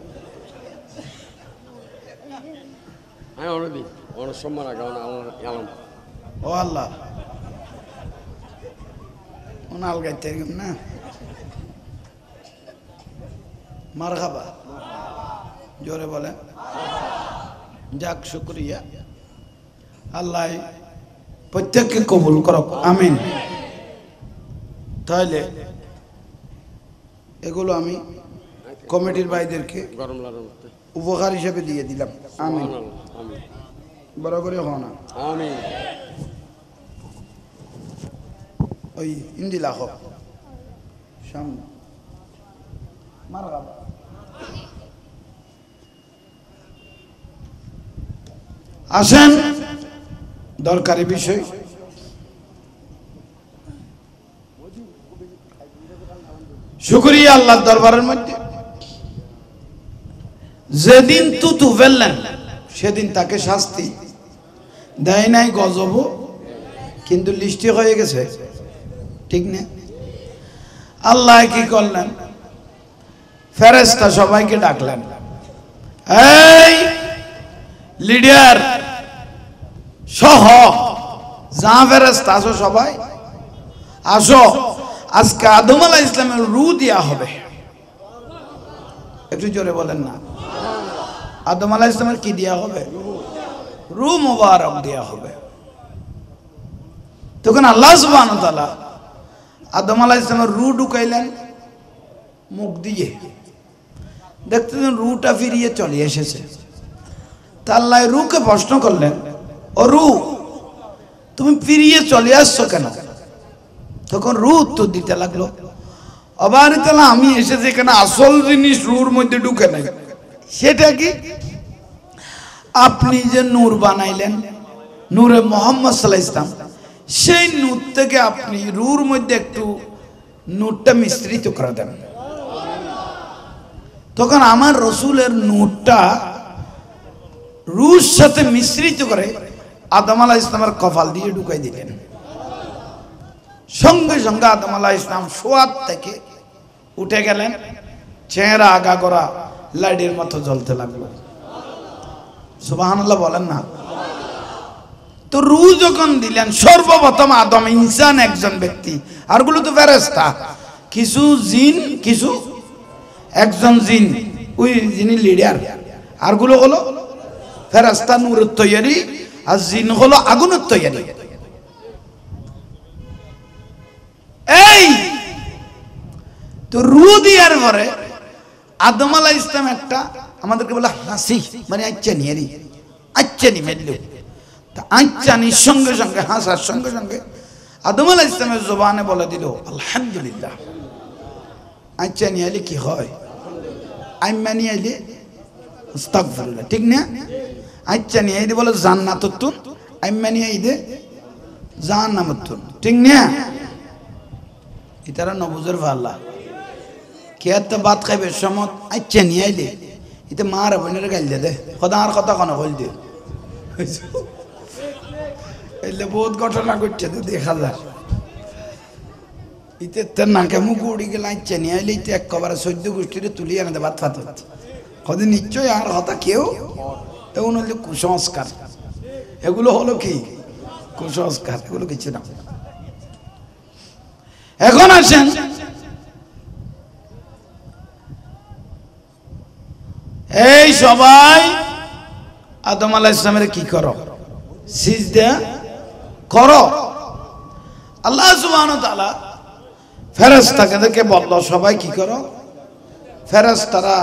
S2: আমি অনেক সম্মান আগাম আলম
S1: ও আল্লাহ ওনাল গাইতে না মারহাবা জোরে বলেন যাক শুকরিয়া আল্লাহ প্রত্যেককে কবুল করুক আমিন তাহলে এগুলো আমি কমিটির ভাইদেরকে উপহার হিসেবে দিয়ে দিলাম আমিন বড় করে হও না আমিন ওই ইন্দিলা হোক সামনে মারহাবা আসেন দরকারি বিষয় শুকরিয়া আল্লাহর দরবারের মধ্যে যেদিন তুতু ফেললেন সেদিন তাকে শাস্তি দেয় নাই গজব কিন্তু লিস্টি হয়ে গেছে ঠিক না আল্লাহ কি করলেন ফেরেশতা সবাইকে ডাকলেন এই লিডার সহ যা ফেরেশতা আসো সবাই আসো আজকে আদম আলাইহিস সালামের রূহ দেয়া হবে একটু জোরে বলেন না আদম আলাইহিস সালামের কি দেয়া হবে রূহ মুবারক দেয়া হবে তখন আল্লাহ সুবহানাহু ওয়া তাআলা আদম আলাইহিস সালামের রূহ ঢুকাইলেন মুখ দিয়ে দেখতেন রূহটা ফিরিয়ে চলে এসেছে তা আল্লাহ রূহকে প্রশ্ন করলেন ও রূহ তুমি ফিরিয়ে চলে আসছো কেন তখন রূহ উত্তর দিতে লাগলো আবার তাহলে আমি এসেছি এখানে আসল জিনিস রূহর মধ্যে ঢুকে নাই সেটা কি আপনি যে নূর বানাইলেন নূরে মুহাম্মদ সাল্লাল্লাহু আলাইহি ওয়াসাল্লাম সেই নূর থেকে আপনি রূহর মধ্যে একটু নূরটা মিশ্রিত করে দেন তখন আমার রাসূলের নূরটা রূহর সাথে মিশ্রিত করে আদম আলাইহিস সালামের কপাল দিয়ে ঢুকাই দিলেন সঙ্গে সঙ্গে আদম আলাইহিস সালাম সোয়াদ থেকে উঠে গেলেন চেহারা আগা করা লাইটের মতো জ্বলতে লাগলো সুবহানাল্লাহ বলেন না তো রূহ যখন দিলেন সর্বপ্রথম আদম ইনসান একজন ব্যক্তি আরগুলো তো ফেরেশতা কিছু জিন কিছু একজন জিন ওই যিনি লিডার আরগুলো হলো ফেরেশতা নূরের তৈরি আর জিন হলো আগুনের তৈরি এই তো রূহ দেওয়ার পরে আদম আলাইহিস সালাম একটা আমাদেরকে বলে হাসি মানে আচ্চানি মেললো তা আচ্চানির সঙ্গে সঙ্গে হাসার সঙ্গে সঙ্গে আদম আলাইহিস সালামের জবানে বলে দিল আলহামদুলিল্লাহ আচ্চানি আইলে কি হয় আইমানি আইলে আস্তাগফিরুল্লাহ ঠিক না আচ্চানি আইলে বলে জান্নাতুন আইমানি আইলে জাহান্নামতুন ঠিক না ইতারা নবুজের ভাল্লা কে তো বাত খাইবে সমত আচ্ছা নিয়ে আইলে ইতে মার বোনের গাইল দে খোদা আর কথা কোনো বল দে এলে বহুত ঘটনা ঘটছে তো দেখা যায় ইতে তোর নাকে মুখ উড়ি গেলে আচ্ছা নিয়ে আইলে ইতে একবারে 14 গোষ্ঠীরে তুলি আনে দে বাত ফাত খোদে নিশ্চয় আর কথা কেউ এগুলো হলো কুসংস্কার এগুলো হলো কি কুসংস্কার এগুলো কিছু না এখন আসেন এই সবাই আদম আলাইহিস সালামের কি করো সিজদা করো আল্লাহ সুবহানাহু ওয়া তাআলা ফেরেশতাদেরকে বলল সবাই কি করো ফেরেশতারা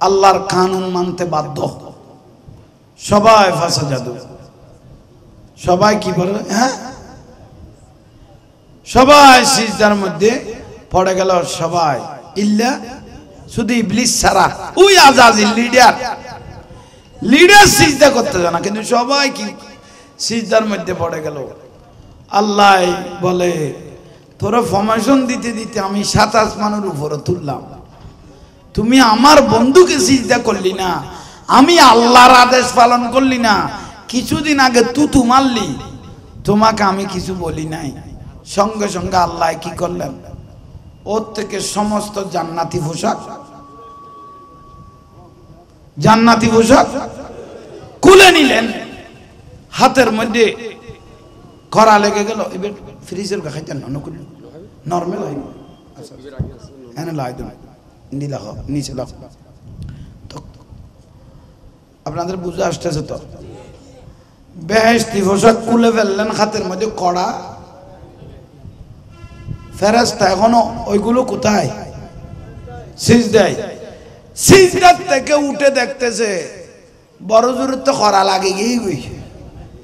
S1: আল্লাহর কানুন মানতে বাধ্য সবাই ফাসাজাদু সবাই কি বলে হ্যাঁ সবাই সিজদার মধ্যে পড়ে গেল সবাই ইল্লা শুধু ইবলিস ছাড়া ওই আজাজিল লিডার সিজদা করতে জানা কিন্তু সবাই কি সিজদার মধ্যে পড়ে গেল আল্লাহ বলে তোরা ফরমেশন দিতে দিতে আমি 7 আসমানের উপরে তুললাম তুমি আমার বন্ধুকে সিজদা করলি না আমি আল্লাহর আদেশ পালন করলি না কিছুদিন আগে তুতু মারলি তোমাকে আমি কিছু বলি নাই সঙ্গে সঙ্গে আল্লাহ কি করলেন ওর থেকে সমস্ত জান্নাতি পোশাক খুলে নিলেন হাতের মধ্যে খরা লেগে গেল এবার ফ্রিজের খাইতেন না করল নর্মাল হয় আচ্ছা এনে লাই দেন দিলা নিচে লাও তো আপনাদের বুঝে আসতেছে তো বেহেশতি পোশাক খুলে ফেললেন হাতের মধ্যে কড়া ফেরেশতা এখনো ওইগুলো কোথায় সিজদায় সিজদার থেকে উঠে দেখতেছে বড় জোরের তো খরা লাগে গিয়ে গইছে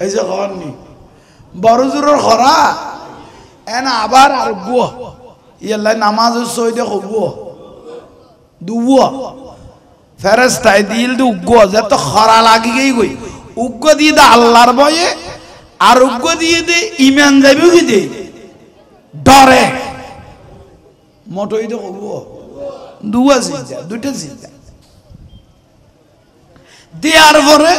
S1: এই যে খবর নি বড় জোরের খরা এন আবার আর গুয়া ইয়াল্লাই নামাজের সইদে হবুয়া দুবুয়া ফেরেশতায় দিল দু উগ্গ যত খরা লাগি গই গই উগ্গ দিয়ে দে আল্লাহর ভয়ে আর উগ্গ দিয়ে দে ঈমান যাবে কি দে ডরে মোটই তো হবুয়া দুয়া সিজদা দুইটা সিজদা দেওয়ার পরে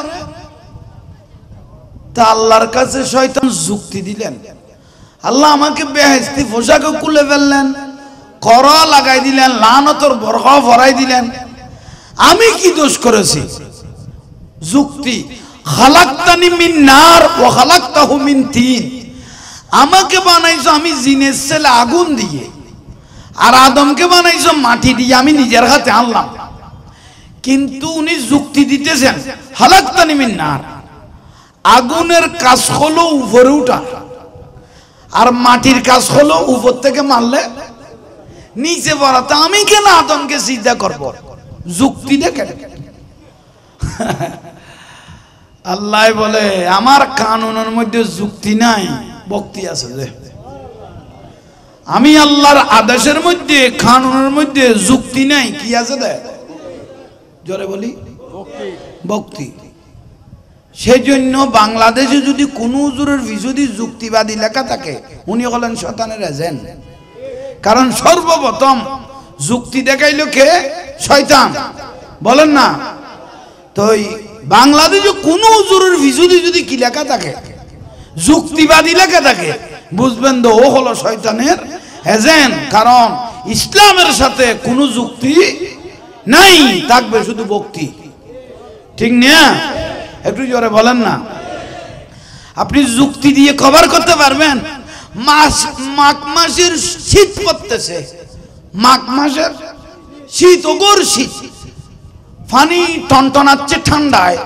S1: তা আল্লাহর কাছে শয়তান যুক্তি দিলেন আল্লাহ আমাকে বেহেশতি পোশাকে খুলে ফেললেন করা লাগাই দিলেন লানতর বরখা ভরাই দিলেন আমি কি দোষ করেছি যুক্তি খালাকতানি মিন নার ওয়া খালাকতাহু মিন তিন আমাকে বানাইছো আমি জিনের ছেলে আগুন দিয়ে আর আদমকে বানাইছো মাটি দিয়ে আমি নিজের হাতে আনলাম কিন্তু উনি যুক্তি দিতেছেন খালাকতানি মিন নার আগুনের কাজ হলো উপরে উঠা আর মাটির কাজ হলো উপর থেকে মারলে নিচে পড়াতে আমি কেন আদমকে সিজদা করব যুক্তি দেখেন আল্লাহ বলে আমার কানুনের মধ্যে যুক্তি নাই ভক্তি আছে যে আমি আল্লাহর আদেশের মধ্যে কানুনের মধ্যে যুক্তি নাই কি আছে দে জোরে বলি ভক্তি সেজন্য বাংলাদেশে যদি কোনো হুজুরের বিরোধী যুক্তিবাদী লেখা থাকে উনি হলেন শয়তানের এজেন্ট কারণ সর্বপ্রথম যুক্তি দেখাইল কে শয়তান বলেন না তো বাংলাদেশে কোনো হুজুরের বিরোধী যদি কি লেখা থাকে যুক্তিবাদী লেখা থাকে বুঝবেন তো ও হলো শয়তানের এজেন্ট কারণ ইসলামের সাথে কোনো যুক্তি নাই থাকবে শুধু ভক্তি ঠিক না একটু জোরে বলেন না আপনি যুক্তি দিয়ে কভার করতে পারবেন মাঘ মাসের শীত পড়তেছে মাঘ মাসের শীত ওগর শীত পানি টনটনাচ্ছে ঠান্ডায়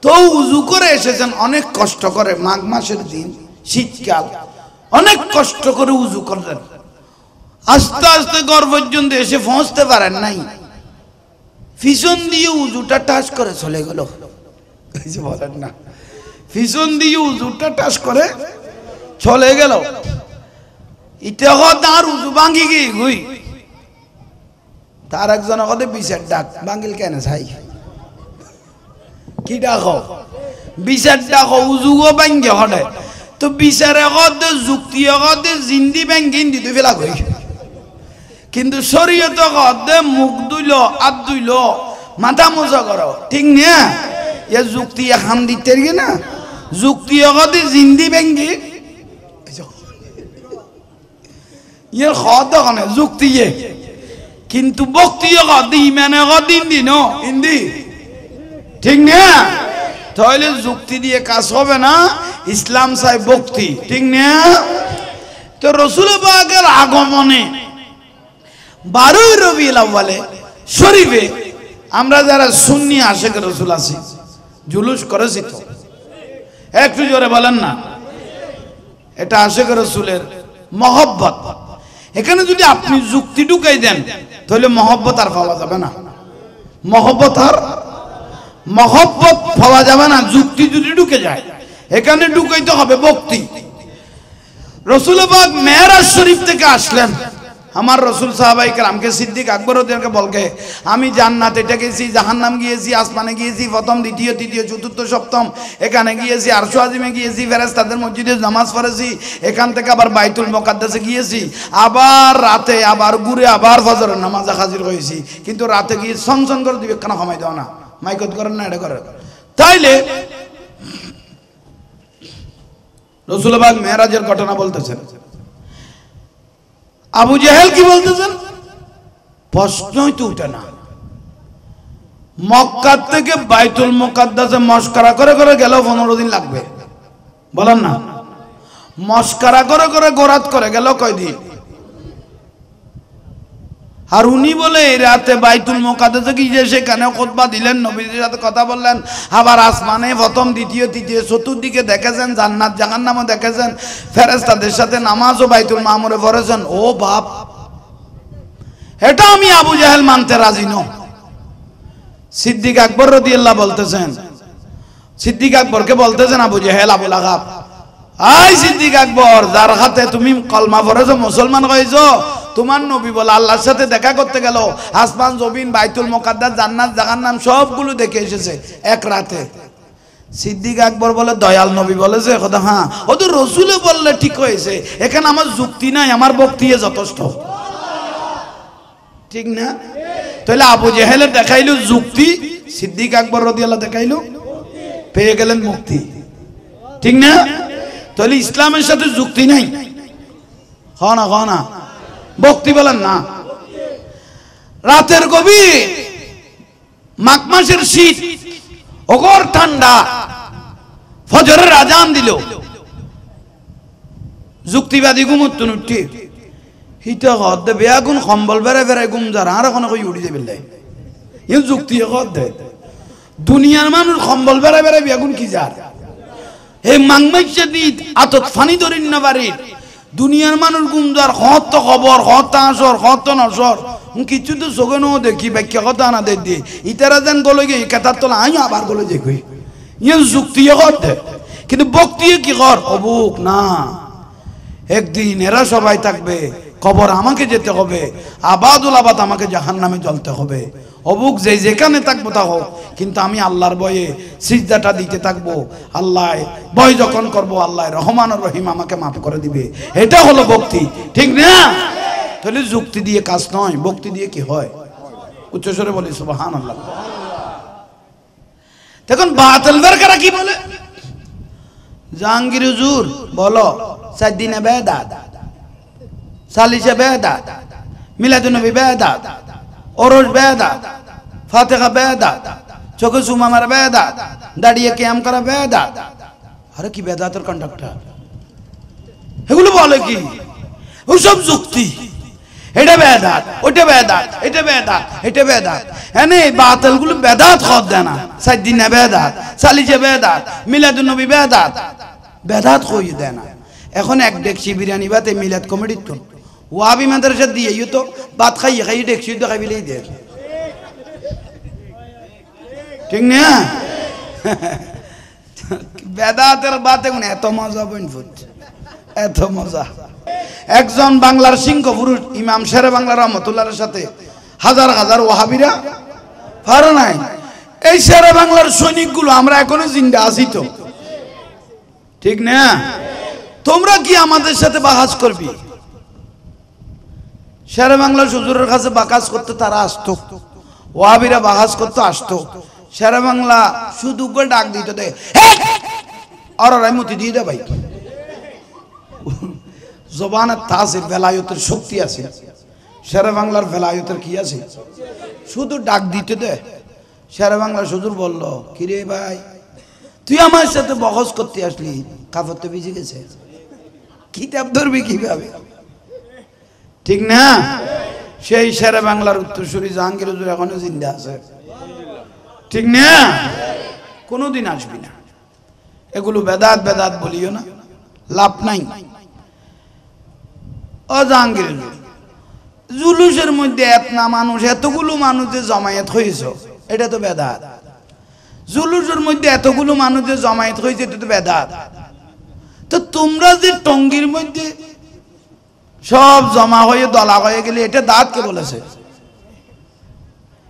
S1: তো উজু করে এসেছেন অনেক কষ্ট করে মাঘ মাসের দিন শীতকাল অনেক কষ্ট করে উজু করলেন আস্তে আস্তে ঘর পর্যন্ত এসে পৌঁছতে পারেন নাই পিছন দিয়ে উজুটা টাচ করে চলে গেল বলেন না পিছন দিয়ে উজুটা টাচ করে চলে গেল ইটা তার উজু ভাঙি গিয়ে গুই তার একজন হতে বিচার ডাক বাঙ্গিল কেন চাই কি ডাকো বিচার ডাকো উজুগো ভাঙ্গে হলে তো বিচারে হতে যুক্তি হতে জিন্দি ব্যাঙ্গি দিতে ফেলা গই কিন্তু শরীয়ত হতে মুখ ধুইল হাত ধুইল মাথা মোজা করো ঠিক না এ যুক্তি হাম দিতে না যুক্তি হতে জিন্দি ব্যাঙ্গি ইয়ে হত ওখানে যুক্তি কিন্তু ভক্তি হতে ইমানে হতে ইন্দি ন ইন্দি ঠিক না তাহলে যুক্তি দিয়ে কাজ হবে না ইসলাম চাই ভক্তি ঠিক না তো রাসূল পাকের আগমনে 12 রবিউল আউয়ালে শরীফে আমরা যারা সুন্নি আশিক রাসূল আছি জুলুস করেছি তো একটু জোরে বলেন না এটা আশিক রাসূলের মহব্বত এখানে যদি আপনি যুক্তি ঢুকাই দেন তাহলে মহব্বত আর পাওয়া যাবে না মহব্বত পাওয়া যাবে না যুক্তি যদি ঢুকে যায় এখানে ঢুকাইতে হবে ভক্তি রাসূল পাক মেরাজ শরীফ থেকে আসলেন আমার রাসূল সাহাবায়ে কেরামকে সিদ্দিক আকবর ওদেরকে বলকে আমি জান্নাতে গেছি জাহান্নাম গিয়েছি আসমানে গিয়েছি প্রথম দ্বিতীয় তৃতীয় চতুর্থ সপ্তম এখানে গিয়েছি আরশ আজিমে গিয়েছি ফেরেশতাদের মসজিদে নামাজ পড়েছি এখান থেকে আবার বাইতুল মুকাদ্দাসে গিয়েছি আবার রাতে আবার ঘুরে আবার ফজরের নামাজে হাজির হয়েছি কিন্তু রাতে গিয়ে সংসন করে দিবে কেন কমাই দাও না মাইকত করেন না এটা করেন তাইলে রাসূল পাক মেরাজের ঘটনা বলতেছেন আবু জেহেল কি বলতেছেন প্রশ্নই তো উঠে না মক্কা থেকে বাইতুল মুকাদ্দাসে মশকরা করে করে গেল 15 দিন লাগবে বলেন না মস্করা করে করে গোরাত করে গেল কয়দিন। আর উনি বলে এই রাতে বাইতুল মুকাদ্দাসে গিয়ে সেখানে খুতবা দিলেন, নবীজির সাথে কথা বললেন, আবার আসমানে প্রথম দ্বিতীয় তৃতীয় চতুর্দিকে দেখেছেন, জান্নাত জাহান্নামও দেখেছেন, ফেরেশতাদের সাথে নামাজও বাইতুল মামুরে পড়েছেন। ও বাপ, এটা আমি আবু জাহেল মানতে রাজি নই। সিদ্দিক আকবর রাদিয়াল্লাহু বলতেছেন, সিদ্দিক আকবরকে বলতেছেন আবু জাহেল, আবুল আহাব, আই সিদ্দিক আকবর, যার হাতে তুমি কলমা পড়েছো, মুসলমান হয়েছো, তোমার নবী বলে আল্লাহর সাথে দেখা করতে গেল, আসমান জমিন বাইতুল মুকাদ্দাস জান্নাত জাহান্নাম সবগুলো দেখে এসেছে এক রাতে। সিদ্দিক আকবর বলে দয়াল নবী বলেছে কথা, হ্যাঁ ও তো রসুলে বললে ঠিক হয়েছে, এখানে আমার যুক্তি নাই, আমার বক্তব্য যথেষ্ট, ঠিক না? তাহলে আবু জেহেলের দেখাইলো যুক্তি, সিদ্দিক আকবর রাদিয়াল্লাহু দেখাইলো পেয়ে গেলেন মুক্তি, ঠিক না? তাহলে ইসলামের সাথে যুক্তি নাই, না ভক্তি বলেন না। রাতের গভীর, মাঘ মাসের শীত, অগর ঠান্ডা, ফজরের আজান দিল, যুক্তিবাদী ঘুমত উঠি হিটা হদ বেয়াগুন কম্বল বেড়ে বেড়ে ঘুম যার আর এখন কই উড়ি যাবে ইউ যুক্তি হদ দে। দুনিয়ার মানুষ কম্বল বেড়ে বেড়ে বেয়াগুন কি যার এই মাংমাইছে দিত আতত ফানি ধরিন না বাড়ি, দুনিয়ার মানুষ ঘুম যার হত খবর হত আসর হত নসর কিছু তো চোখে নো দেখি ব্যাখ্যা কথা না দেখ দিয়ে ইতারা যেন গলে গিয়ে কেতার তোলা আই আবার গলে যে কই ইউ যুক্তি হদ দে। কিন্তু বক্তি কি কর অবুক না, একদিন এরা সবাই থাকবে, কবর আমাকে যেতে হবে, আবাদুল আবাদ আমাকে জাহান্নামে জ্বলতে হবে, অবুক যে যেখানে থাকবো তা হোক, কিন্তু আমি আল্লাহর ভয়ে সিজদাটা দিতে থাকবো, আল্লাহ ভয় যখন করব আল্লাহ রহমান রহিম আমাকে মাফ করে দিবে, এটা হলো ভক্তি, ঠিক না? তাহলে যুক্তি দিয়ে কাজ নয়, ভক্তি দিয়ে কি হয়? উচ্চস্বরে বলি সুবহানাল্লাহ। দেখুন বাতিল বেরকারা কি বলে, জাহাঙ্গীর হুজুর বলো 7 দিনে বেদাত, সালিশে বেদাত, মিলাদুন নবী বেদাত, ওরস বেদাত, ফাতিহা বেদাত, চোখে চুমা মারা বেদাত, দাঁড়িয়ে কিয়াম করা বেদাত। আরে কি বেদাতের কন্ডাক্টর এগুলো বলে কি? ওসব যুক্তি, এটা বেদাত, ওটা বেদাত, এটা বেদাত, এটা বেদাত, এনে বাতিল গুলো বেদাত খদ দেয় না। 7 দিনে বেদাত, সালিশে বেদাত, মিলাদুন নবী বেদাত, বেদাত কই দেয় না। এখন এক ডেকচি বিরিয়ানি ভাতে মিলাদ কমিটির তো ওয়াবি মাদ্রাসা দিয়ে তো ভাত খাইয়ে খাইয়ে ডেকচি দেখাই বিলেই দেয়, ঠিক না? বেদাতের বাতে এত মজা বইন, এত মজা। একজন বাংলার সিংহ পুরুষ ইমাম শেরে বাংলা রহমতুল্লাহর সাথে হাজার হাজার ওয়াহাবিরা পারো নাই। এই শেরে বাংলার সৈনিকগুলো আমরা এখনো জিন্দা আছি তো, ঠিক না? তোমরা কি আমাদের সাথে বাহাজ করবি? শেরে বাংলা হুজুরের কাছে বাকাজ করতে তারা আসতো, ওয়াহাবিরা বাহাজ করতে আসতো, শেরে বাংলা শুধু করে ডাক দিত দে আর রাইমতি দিয়ে দে ভাই। জবানের তাসির বেলায়তের শক্তি আছে, শেরে বাংলার বেলায়তের কি আছে? শুধু ডাক দিতে দে। শেরে বাংলা হুজুর বলল, কিরে ভাই তুই আমার সাথে বহস করতে আসলি, কাপড় তো ভিজে গেছে, কিতাব ধরবি কিভাবে, ঠিক না? সেই শেরে বাংলার উত্তরসূরি জাহাঙ্গীর হুজুর এখনো জিন্দা আছে, ঠিক না? কোনোদিন আসবি না। এগুলো বেদাত বেদাত বলিও না, লাভ নাই। ও জাহাঙ্গীর হুজুর, জুলুসের মধ্যে এতনা মানুষ, এতগুলো মানুষ যে জমায়েত হয়েছ, এটা তো বেদাত। জুলুসের মধ্যে এতগুলো মানুষ যে জমায়েত হয়েছে, এটা তো বেদাত। তো তোমরা যে টঙ্গির মধ্যে সব জমা হয়ে দলা হয়ে গেলে, এটা দাঁত কে বলেছে?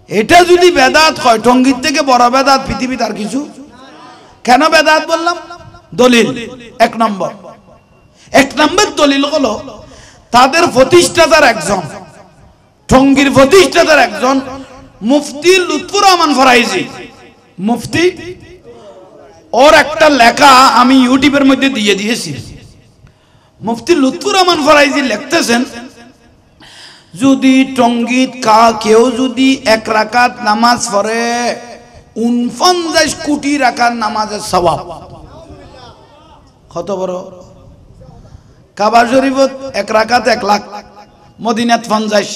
S1: এটা যদি বেদাত হয়, টঙ্গির থেকে বড় বেদাত পৃথিবীতে আর কিছু? কেন বেদাত বললাম? দলিল এক নম্বর দলিল হলো তাদের প্রতিষ্ঠাতার একজন, টঙ্গির প্রতিষ্ঠাতার একজন মুফতি লুৎফুর রহমান ফরাইজি, মুফতি, ওর একটা লেখা আমি ইউটিউবের মধ্যে দিয়ে দিয়েছি। মুফতি লুৎফুর রহমান ফরাইজি লিখতেছেন, যদি টঙ্গীত কেউ যদি 1 রাকাত নামাজ পড়ে 49 কোটি রাকাত নামাজের সওয়াব। কত বড়? কাবা শরীফত 1 রাকাত 1 লাখ, মদিনাত 50,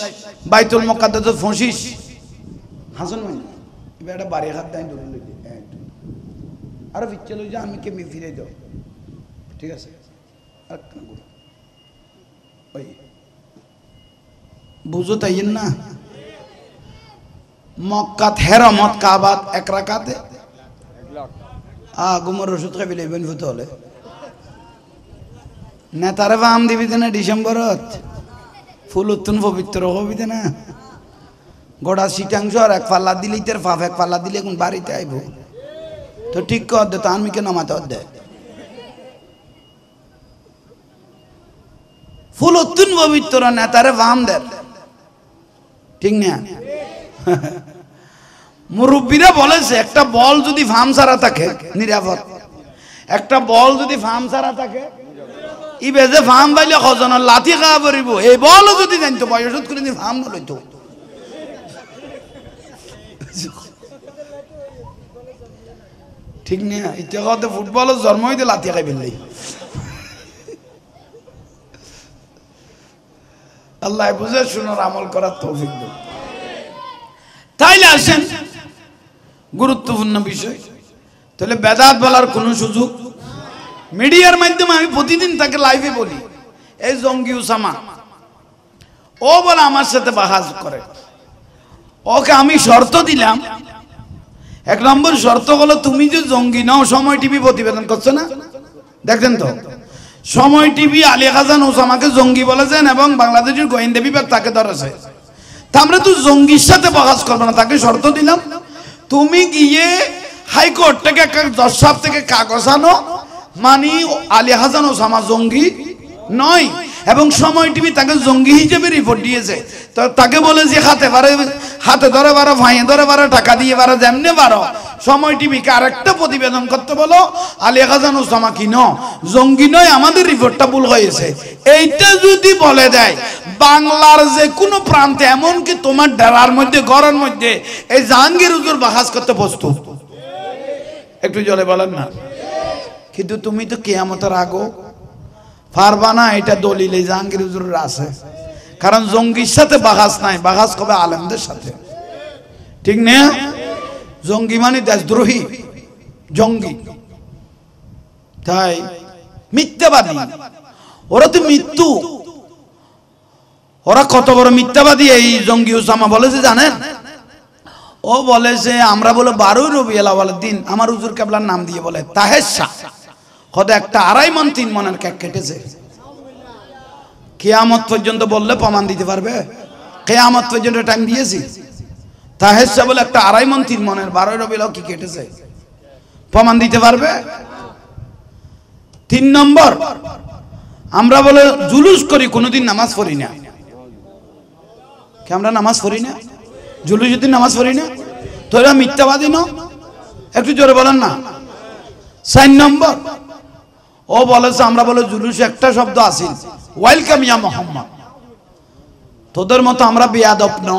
S1: বাইতুল মুকাদ্দাসত 25। হাসান ভাই এবার একটা বাড়ি হাত দেয় ধরে লইতে আর বিচ্ছে লই যে আমি কেমনি ফিরে দাও, ঠিক আছে? ওই বুঝো তাইয়েন না, মক্কাত হেরামত কাবাত 1 রাকাতে গুমর ওষুধ খাবি লইবেন ফুতে হলে নেতারে ফাম দিবি না ডিসেম্বরত, ফুল উত্তুন পবিত্র হবি না, গোটা শীতাংশ আর 1 পাল্লা দিলেই তার ফাফ 1 পাল্লা দিলে কোন বাড়িতে আইব তো ঠিক কর দে, তো আমি কেন নামাতে দে ফুল উত্তুন পবিত্র নেতারে ফাম দেন, ঠিক না? মুরব্বীরা বলেছে একটা বল যদি ফার্ম ছাড়া থাকে নিরাপদ, একটা বল যদি ফার্ম ছাড়া থাকে ইবে যে ফার্ম পাইলে খজনের লাঠি খাওয়া পড়িব, এই বলও যদি জানতো বয়স করে ফার্ম লইতো। ঠিক না? এটা কথা ফুটবলের জন্ম হইতে লাঠি খাই ফেললেই আল্লাহ বুঝে শুনোর আমল করার তৌফিক দেন। তাইলে আসেন গুরুত্বপূর্ণ বিষয়, তাহলে বেদাত বলার কোন সুযোগ মিডিয়ার মাধ্যমে আমি প্রতিদিন তাকে লাইভে বলি, এই জঙ্গি উসামা ও বলে আমার সাথে বাহাজ করে, ওকে আমি শর্ত দিলাম, 1 নম্বর শর্ত হলো তুমি যে জঙ্গি নাও সময় টিভি প্রতিবেদন করছো না, দেখেন তো সময় টিভি আলী হাসান ওসামাকে জঙ্গি বলেছেন এবং বাংলাদেশের গোয়েন্দা বিভাগ তাকে ধরেছে, তা আমরা তো জঙ্গির সাথে বাহাজ করবো না, তাকে শর্ত দিলাম তুমি গিয়ে হাইকোর্ট থেকে 10 সাল থেকে কাগজ আনো মানি আলী হাসান ওসামা জঙ্গি নয়, এবং সময় টিভি তাকে জঙ্গি হিসেবে রিপোর্ট দিয়েছে, তো তাকে বলে যে হাতে ধরে বারো, ভাইয়ে ধরে বারো, টাকা দিয়ে বারো, যেমনি বারো, সময় টিভিকে আরেকটা প্রতিবেদন করতে বলো আলী হাসান ওসামা কি জঙ্গি নয়, আমাদের রিপোর্টটা ভুল হয়েছে। এইটা যদি বলে দেয় বাংলার যে কোনো প্রান্তে, এমনকি তোমার ডেরার মধ্যে ঘরের মধ্যে এই জাহাঙ্গীর হুজুর বাহাজ করতে প্রস্তুত, একটু জলে বলেন না? কিন্তু তুমি তো কিয়ামতের আগো পারবা না, এটা দলিল এই জাহাঙ্গীর হুজুরের আছে, কারণ জঙ্গির সাথে বাহাজ নাই, বাহাজ কবে আলেমদের সাথে, ঠিক না? জঙ্গি মানে দেশদ্রোহী জঙ্গি, তাই মিথ্যাবাদী, ওরা তো মৃত্যু, ওরা কত বড় মিথ্যাবাদী এই জঙ্গি উসামা বলেছে জানেন? ও বলেছে আমরা বলে 12 রবিউল আউয়ালের দিন আমার হুজুর কেবলার নাম দিয়ে বলে তাহের শাহ খোদা একটা 2.5 মণ 3 মণের কেক কেটেছে, কিয়ামত পর্যন্ত বললে প্রমাণ দিতে পারবে? কিয়ামত পর্যন্ত টাইম দিয়েছি, তাহের শাহ বলে একটা 2.5 মণ 3 মণের 12 রবিউল কি কেটেছে, প্রমাণ দিতে পারবে? 3 নম্বর আমরা বলে জুলুস করি, কোনোদিন নামাজ পড়ি না, কি আমরা নামাজ পড়ি না, জুলুস দিন নামাজ পড়ি না, তো এরা মিথ্যাবাদী ন, একটু জোরে বলেন না? 4 নম্বর ও বলেছে আমরা বলে জুলুস একটা শব্দ আসিল ওয়েলকাম ইয়া মুহাম্মদ, তোদের মতো আমরা বেয়াদব ন,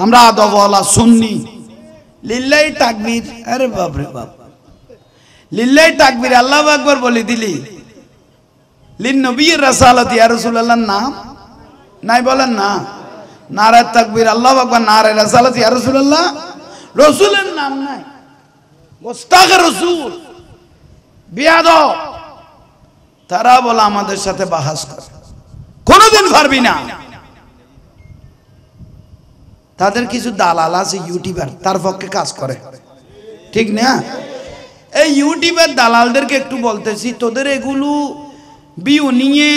S1: আমরা আদবওয়ালা সুন্নি, লিল্লাহি তাকবীর, আরে বাপ রে বাপ, লিল্লাহি তাকবীর আল্লাহু আকবার বলে দিলি, লিন নবীর রাসালাত ইয়া রাসূলুল্লাহর নাম নাই বলেন না, নারে তাকবীর আল্লাহু আকবার, নারে রাসালাত ইয়া রাসূলুল্লাহ, রাসূলের নাম নাই, মুস্তাগফির রাসূল, বেয়াদব, তারা বলে আমাদের সাথে বাহাস করে, কোনোদিন পারবি না। তাদের কিছু দালাল আছে ইউটিউবার, তার পক্ষে কাজ করে, ঠিক না? এই ইউটিউবার দালালদেরকে একটু বলতেছি, তোদের এগুলো বিউ নিয়ে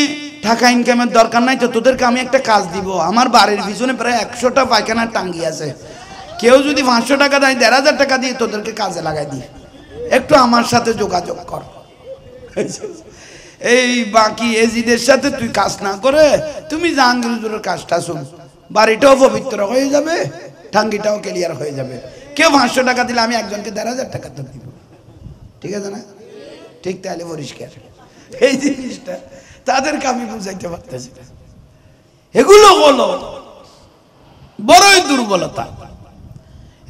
S1: টাকা ইনকামের দরকার নাই তো, তোদেরকে আমি একটা কাজ দিব, আমার বাড়ির পিছনে প্রায় 100টা পায়খানার টাঙ্গি আছে, কেউ যদি 500 টাকা দেয় 1500 টাকা দিয়ে তোদেরকে কাজে লাগাই দিই, একটু আমার সাথে যোগাযোগ কর। এই বাকি এজিদের সাথে তুই কাজ না করে তুমি জাহাঙ্গীর হুজুরের কাজটা শুন, বাড়িটাও পবিত্র হয়ে যাবে, টাঙ্গিটাও ক্লিয়ার হয়ে যাবে, কেউ 500 টাকা দিলে আমি একজনকে 1500 টাকা তো দিব, ঠিক আছে না? ঠিক তাহলে পরিষ্কার এই জিনিসটা তাদেরকে আমি বুঝাইতে পারতেছি না, এগুলো হলো বড়ই দুর্বলতা,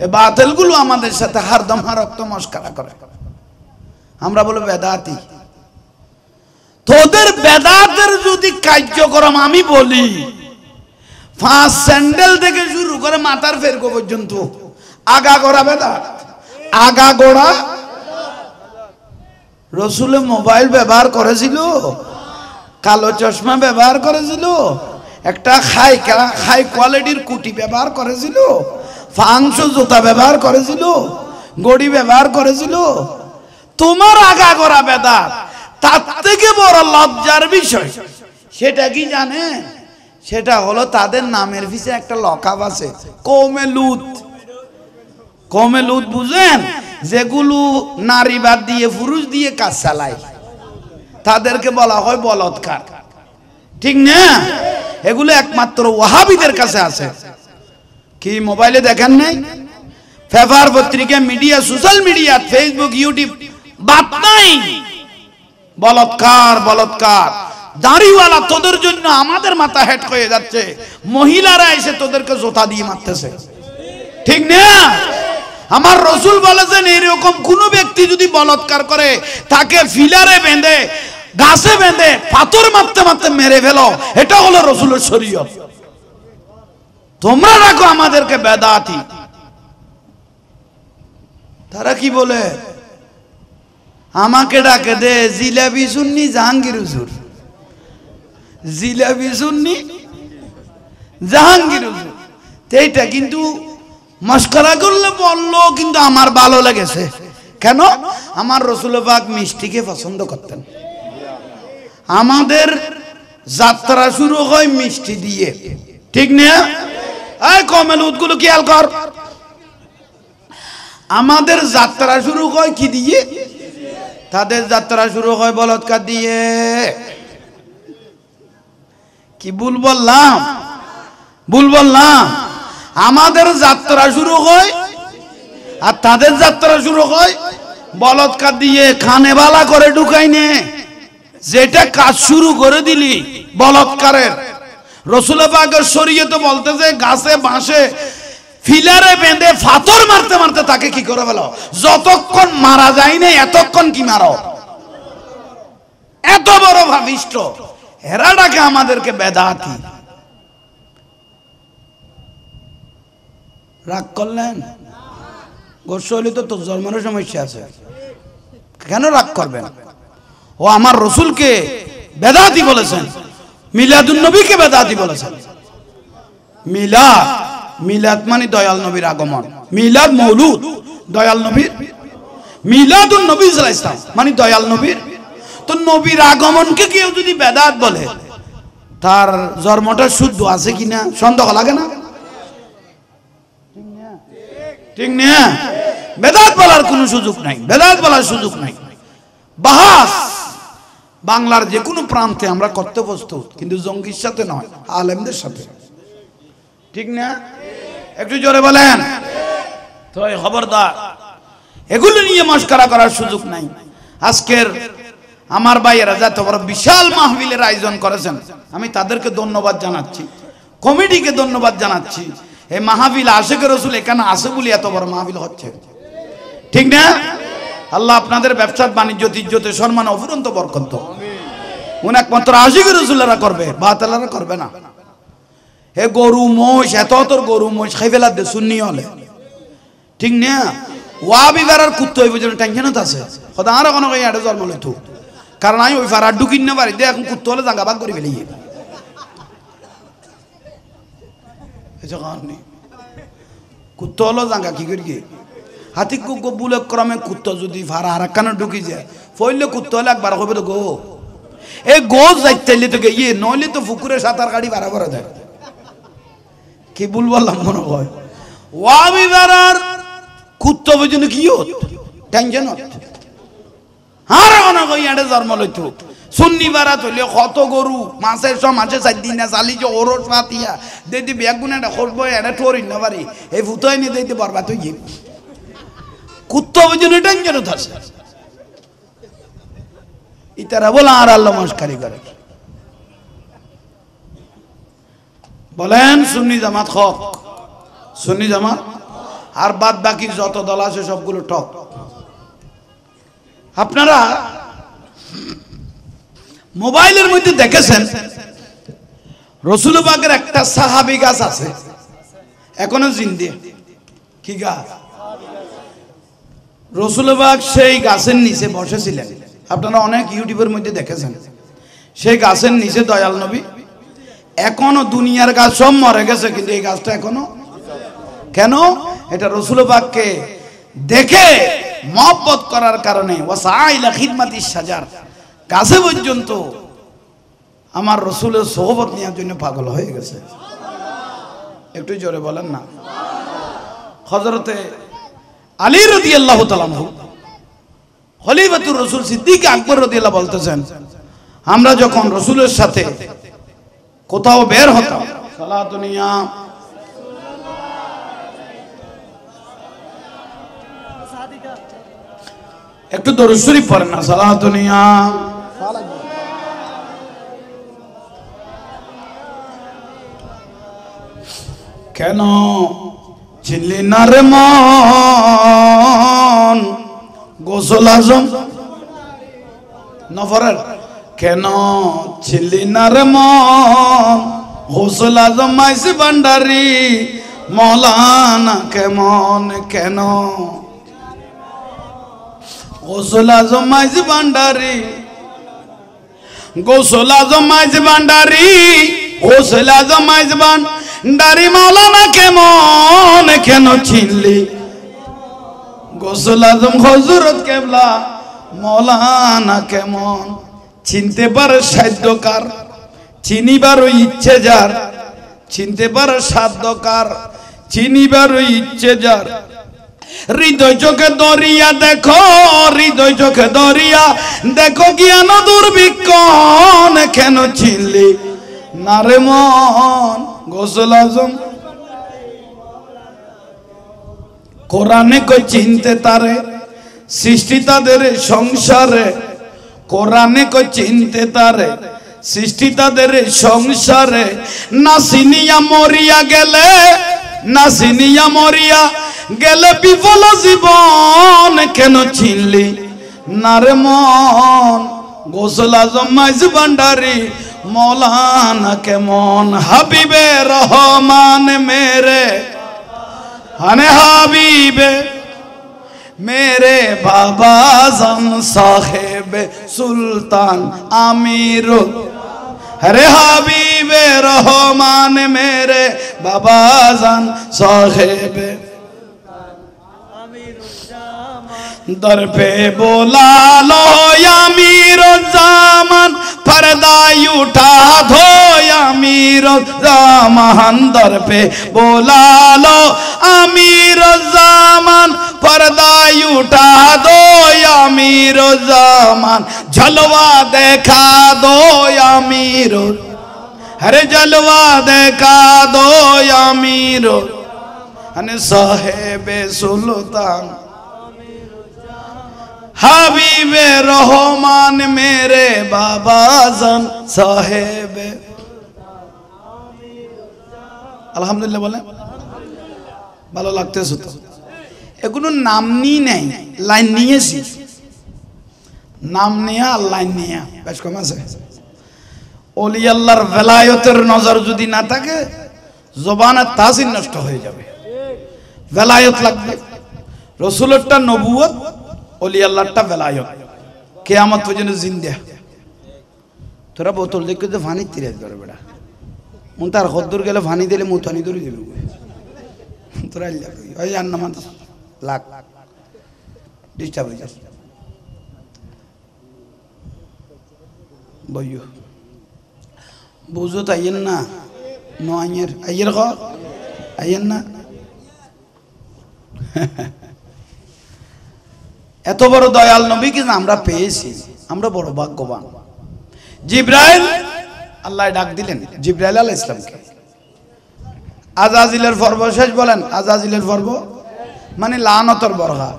S1: এই বাতিলগুলো আমাদের সাথে হরদম রক্ত মস্করা করে, আমরা বলে বেদাতি, তোদের বেদাতের যদি কার্যক্রম আমি বলি, 5 স্যান্ডেল থেকে শুরু করে মাথার ফেরকো পর্যন্ত আগাগোড়া বেদাত। আগাগোড়া রসুলের মোবাইল ব্যবহার করেছিল, কালো চশমা ব্যবহার করেছিল, একটা হাই কোয়ালিটির কুটি ব্যবহার করেছিল, ফাংশো জুতা ব্যবহার করেছিল, গড়ি ব্যবহার করেছিল। তোমার আগাগোড়া বেদাত। তার থেকে বড় লজ্জার বিষয় সেটা কি জানে? সেটা হলো তাদের নামের পিছে একটা লকাব আছে, কওমে লুত। কওমে লুত বুঝেন? যেগুলো নারীবাদ দিয়ে পুরুষ দিয়ে কাজ চালায়, তাদেরকে বলা হয় বলৎকার, ঠিক না? এগুলো একমাত্র ওয়াহাবিদের কাছে আছে। কি মোবাইলে দেখেন নাই? পেপার, পত্রিকা, media, social media, Facebook, YouTube, বাদ নাই। বলৎকার, বলৎকার। দাড়িওয়ালা তোদের জন্য আমাদের মাথা হেট হয়ে যাচ্ছে, মহিলারা এসে তোদেরকে জোতা দিয়ে মারতেছে, ঠিক না? আমার রসুল বলেছেন এরকম কোন ব্যক্তি যদি বলৎকার করে তাকে ফিলারে বেঁধে, গাছে বেঁধে, পাথর মারতে মারতে মেরে ফেলো। এটা হলো রসুলের শরীয়ত। তোমরা রাখো আমাদেরকে বেদাতি। তারা কি বলে? আমাকে ডাকে দে জিলাপি সুন্নি জাহাঙ্গীর হুজুর, জিলাপি সুন্নি জাহাঙ্গীর হুজুর। এইটা কিন্তু মস্করা করলে বললো, কিন্তু আমার ভালো লেগেছে। কেন? আমার রসুল পাক মিষ্টিকে পছন্দ করতেন। আমাদের যাত্রা শুরু হয় মিষ্টি দিয়ে, ঠিক না? এই কমেল উৎগুলো খেয়াল কর, আমাদের যাত্রা শুরু হয় কি দিয়ে? তাদের যাত্রা শুরু হয় বলৎকার দিয়ে। কি ভুল বললাম? ভুল বললাম? আমাদের যাত্রা শুরু হয় আর তাদের যাত্রা শুরু হয় বলৎকার দিয়ে। খানে বালা করে ঢুকাই নে, যেটা কাজ শুরু করে দিলি বলৎকারের। রসুল পাকের শরীয়তে বলতেছে গাছে বাঁশে ফিলারে বেঁধে পাথর মারতে মারতে তাকে কি করে বলো? যতক্ষণ মারা যায় না এতক্ষণ কি মারো? এত বড় ভাবিষ্ট এরা ডাকে আমাদেরকে বেদাতি। রাগ করলেন? গোস্ব হলে তো তোর জন্মের সমস্যা আছে, কেন রাগ করবেন? ও আমার রসুলকে বেদাতি বলেছেন, মিলাদুন নবীকে বেদাতি বলেছেন। মিলাদ, মিলাদ মানে দয়াল নবীর আগমন। মিলাদ মৌলুদ, দয়াল নবীর। মিলাদুন নবী সাল্লাল্লাহু আলাইহি ওয়াসাল্লাম মানে দয়াল নবীর। তো নবীর আগমনকে কেউ যদি বেদাত বলে, তার জন্মটা শুদ্ধ আছে কিনা সন্দেহ লাগে না? ঠিক না? বেদাত বলার কোনো সুযোগ নাই, বেদাত বলার সুযোগ নাই। বাহাস বাংলার যে কোনো প্রান্তে আমরা করতে প্রস্তুত, কিন্তু জঙ্গির সাথে নয়, আলেমদের সাথে, ঠিক না? একটু জোরে বলেন তো। খবরদার, এগুলো নিয়ে মস্করা করার সুযোগ নাই। আজকের আমার ভাইয়েরা যত বড় বিশাল মাহফিলের আয়োজন করেছেন, আমি তাদেরকে ধন্যবাদ জানাচ্ছি, কমিটিকে ধন্যবাদ জানাচ্ছি। এই মাহফিল আশিকের রসুল এখানে আসে বলে এত বড় মাহফিল হচ্ছে, ঠিক না? আল্লাহ আপনাদের ব্যবসা বাণিজ্য ইজ্জতে সম্মান অফুরন্ত বরকত। উনি একমাত্র আশিকের রসুলেরা করবে, বাতালারা করবে না। হে গরু মোষ, এত তোর গরু মোষ খাই ফেলা দে সুন্নি হলে, ঠিক না? ওয়াবি বেড়ার কুত্তো ওই পর্যন্ত টেনশনত আছে, কথা আর কোনো এটা জন্ম লইতো। কারণ আমি ওই ফারার ঢুকিন না পারি, এখন কুত্তো হলে জাঙ্গা ভাগ করে ফেলি। কুত্তো হলো জাঙ্গা কি করি গিয়ে হাতি বুলে ক্রমে কুত্তো যদি ফারা আর একখানে ঢুকি যায়, ফইলে কুত্তো হলে একবার হবে তো গো, এই গো যাইতে তো গিয়ে নইলে তো পুকুরে সাঁতার গাড়ি ভাড়া করে দেয়। কি ভুল বললাম মনে হয়? ওয়াবি বেড়ার কুত্তো পর্যন্ত কি টেনশন আর কোনো এটা জন্ম লইতো। সুন্নি বারাত হইলে কত গরু মাছের সব মাছের 4 দিন না চালি যে ওরস পাতিয়া দিদি বেগুন এটা করবো এটা ঠোরি না পারি, এই ফুটোয় নিয়ে দিতে বরবাদ হয়ে গিয়ে কুত্তো পর্যন্ত টেনশন আছে। ইতারা বলে আর আল্লাহ মস্কারি করে। বলেন সুন্নি জামাত হক, সুন্নি জামাত, আর বাদ বাকি যত দল আছে সবগুলো ঠক। আপনারা মোবাইলের মধ্যে দেখেছেন রসুল পাকের একটা সাহাবী গাছ আছে এখনো জিন্দে। কি গাছ? রসুল পাক সেই গাছের নিচে বসেছিলেন। আপনারা অনেক ইউটিউবের মধ্যে দেখেছেন সেই গাছের নিচে দয়াল নবী। এখনো দুনিয়ার গাছ সব মরে গেছে, কিন্তু এই গাছটা এখনো। কেন? এটা রসুল পাককে দেখে মহব্বত করার কারণে ওয়াসাইলা খিদমাতিস সাজার, গাছে পর্যন্ত আমার রসুলের সোহবত নেওয়ার জন্য পাগল হয়ে গেছে। একটু জোরে বলেন না। হযরতে আলী রাদিয়াল্লাহু তাআলা আনহু খলিফাতুর রাসূল সিদ্দিক আকবর রাদিয়াল্লাহু বলতেছেন, আমরা যখন রসুলের সাথে কোথাও বের হতাম, সালাতু নিয়া একটু দরুদ শরীফ পড়েন না, সালাতু নিয়া কেন চিনলি না রে মন গোসল আজম নফরের, কেন চিনলি না রে মন গোসল আজম মাইসি ভান্ডারি মৌলানা কেমন, কেন গোসল আজম মাইসি ভান্ডারি, গোসল আজম মাইসি ভান্ডারি, গোসল আজম মাইসি ভান্ডারি মৌলানা কেমন, কেন চিনলি গোসল আজম হযরত কেবলা মৌলানা কেমন। চিনতে পারে সাধ্যকার, চিনিবার ইচ্ছে যার, চিনতে পারে সাধ্যকার, চিনিবার ইচ্ছে যার। হৃদয় চোখে দরিয়া দেখো, হৃদয় চোখে দরিয়া দেখো জ্ঞান দুর্বিক্ষণ, কেন চিনলি না রে মন গোসল আজম। কোরআনে কই চিনতে তারে সৃষ্টি তাদের সংসারে, কোরআনে কই চিনতে তারে সৃষ্টি তাদের সংসারে। না চিনিয়া মরিয়া গেলে, না চিনিয়া মরিয়া গেলে বিফল জীবন, কেন চিনলি না রে মন গোসল আজম মাইজি ভান্ডারি মৌলানা কেমন। হাবিবে রহমান মেরে হানে হাবিবে मेरे बाबा जन साहेब सुल्तान आमीर, हरे हबीबे रहमान मेरे बाबा जन साहेब दर पे बोला लो अमीर ज़मान, पर्दा उठा दो अमीर ज़मान, दर पे बोला लो अमीर ज़मान, पर्दा उठा दो अमीर ज़मान, जलवा देखा दो अमीर, हरे जलवा देखा दो अमीर हने साहेब सुल्तान হাবিবে রহমান মেরে বাবা জান সাহেবে। আলহামদুলিল্লাহ বলেন, ভালো লাগতেছে তো। এগুলো নাম নিয়ে নেই, লাইন নিয়েছি, নাম নিয়ে আর লাইন নিয়ে বেশ কম আছে। ওলি আল্লাহর ভেলায়তের নজর যদি না থাকে জবানের তাসির নষ্ট হয়ে যাবে। ভেলায়ত লাগবে, রসুলেরটা নবুয়ত, ওলি আল্লাহটা বেলায়ত, কিয়ামত পর্যন্ত জিন্দা। তোরা বোতল দেখে তো ফানি তিরাজ করে বেড়া, মন তার হদ্দুর গেলে ফানি দিলে মুথানি ধরে দিল তোরা ওই আর নামাজ লাখ ডিস্টার্ব হয়ে যাচ্ছে। বইও বুঝো তো আইয়েন না, ন আইয়ের আইয়ের খ আইয়েন না। এত বড় দয়াল নবীকে আমরা পেয়েছি, আমরা বড় ভাগ্যবান। জিব্রাইল আল্লাহ ডাক দিলেন জিব্রাইল আলাইহিস সালামকে, আজাজিলের পর্ব শেষ বলেন, আজাজিলের পর্ব মানে লানতর বরহা।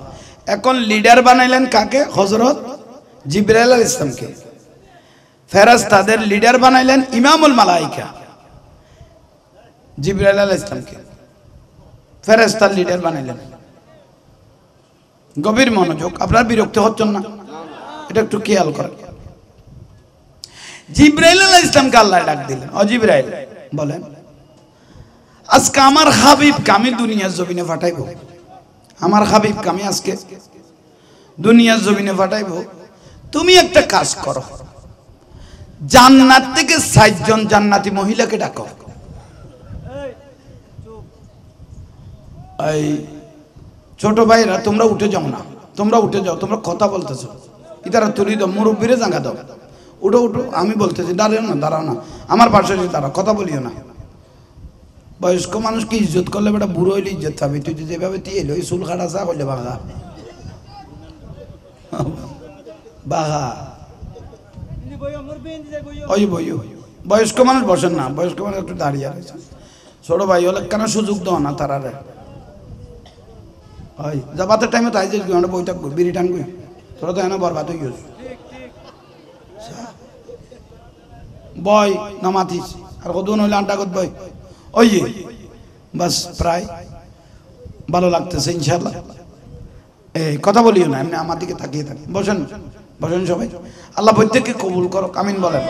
S1: এখন লিডার বানাইলেন কাকে? হযরত জিব্রাইল আলাইহিস সালামকে। ফেরেশতাদের লিডার বানাইলেন ইমামুল মালায়েকা জিব্রাইল আলাইহিস সালামকে, ফেরেশতার লিডার বানাইলেন। গভীর মনোযোগ, আপনার বিরক্ত হচ্ছেন না? এটা একটু খেয়াল করেন। জিবরাইল আলাইহিস সালামকে আল্লাহ ডাক দিলেন, ও জিবরাইল বলেন আজকে আমার হাবিবকে আমি দুনিয়ার জমিনে পাঠাইবো, আমার হাবিবকে আমি আজকে দুনিয়ার জমিনে পাঠাইবো, তুমি একটা কাজ করো, জান্নাত থেকে ৬০ জন জান্নাতি মহিলাকে ডাকো। এই ছোট ভাইরা তোমরা উঠে যাও না, তোমরা উঠে যাও, তোমরা কথা বলতেছো, ইতারা তুলি দাও, মুরব্বীরে জাঙ্গা দাও, উঠো উঠো, আমি বলতেছি দাঁড়াও না, দাঁড়াও না, আমার পাশে দাঁড়াও, কথা বলিও না। বয়স্ক মানুষকে ইজ্জত করলে বেটা বুড়ো হইলে ইজ্জত পাবি, তুই যেভাবে তুই এলো চুল কাটা চা করলে বাঘা বাঘা ওই বই বয়স্ক মানুষ বসেন না, বয়স্ক মানুষ একটু দাঁড়িয়ে আছে, ছোট ভাই হলে কেন সুযোগ দাও না তারা রে, ওই যাবাতের টাইমে তাই যে বই থাকবো বিড়ি টানবি, তোরা তো এনে বরবাদ হয়ে গেছ, বই না মাতিস আর কতক্ষণ হইলে আন্টা কত বই, ওই বাস প্রায় ভালো লাগতেছে ইনশাআল্লাহ। এই কথা বলিও না, এমনি আমার দিকে তাকিয়ে থাকি, বসেন বসেন সবাই, আল্লাহ প্রত্যেককে কবুল করো, আমিন বলেন।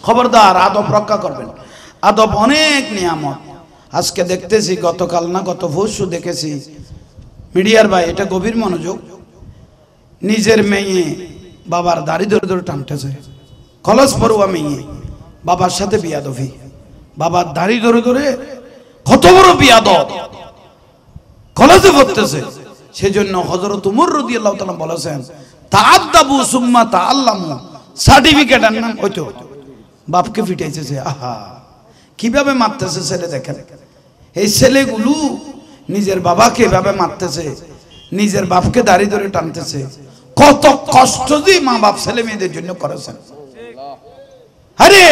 S1: খবরদার আদব রক্ষা করবেন, আদব অনেক নিয়ামত। আজকে দেখতেছি গতকাল না গত পরশু দেখেছি মিডিয়ার ভাই, এটা গভীর মনোযোগ, নিজের মেয়ে বাবার দাড়ি ধরে ধরে টানতেছে, কলেজ পড়ুয়া মেয়ে বাবার সাথে বিয়াদবি, বাবার দাড়ি ধরে ধরে কত বড় বিয়াদব, কলেজে পড়তেছে। সেজন্য হযরত উমর রাদিয়াল্লাহু তাআলা বলেছেন তাআদ্দাবু সুম্মা তাআল্লামু, সার্টিফিকেটের নাম ওইতো বাপকে পিটাইছে, আহা কিভাবে মারতেছে ছেলে, দেখেন এই ছেলেগুলো নিজের বাবাকে এভাবে মারতেছে, নিজের বাপকে দাড়ি ধরে টানতেছে, কত কষ্ট দিয়ে মা বাপ ছেলে মেয়েদের জন্য করেছেন। আরে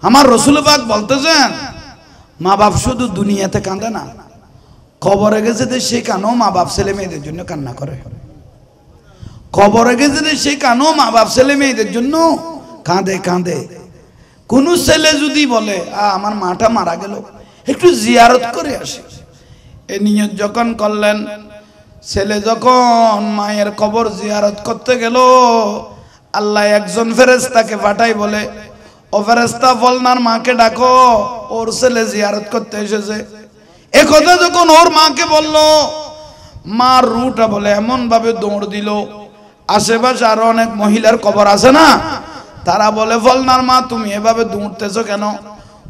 S1: আমার রাসূল পাক বলতেছেন মা বাপ শুধু দুনিয়াতে কাঁদে না, কবরে গেছে সে কানো মা বাপ ছেলে মেয়েদের জন্য কান্না করে, কবরে গেছে সে কানো মা বাপ ছেলে মেয়েদের জন্য কাঁদে কাঁদে। কোন ছেলে যদি বলে আমার মাটা মারা গেল একটু জিয়ারত করে আসে, এ নিয়ত যখন করলেন, ছেলে যখন মায়ের কবর জিয়ারত করতে গেল, আল্লাহ একজন ফেরেশতাকে পাঠাই বলে ও ফেরেশতা ফলনার মাকে ডাকো, ওর ছেলে জিয়ারত করতে এসেছে। এ কথা যখন ওর মাকে বলল, মার রুটা বলে এমন ভাবে দৌড় দিল, আশেপাশে আরো অনেক মহিলার কবর আছে না, তারা বলে ফলনার মা তুমি এভাবে দৌড়তেছো কেন?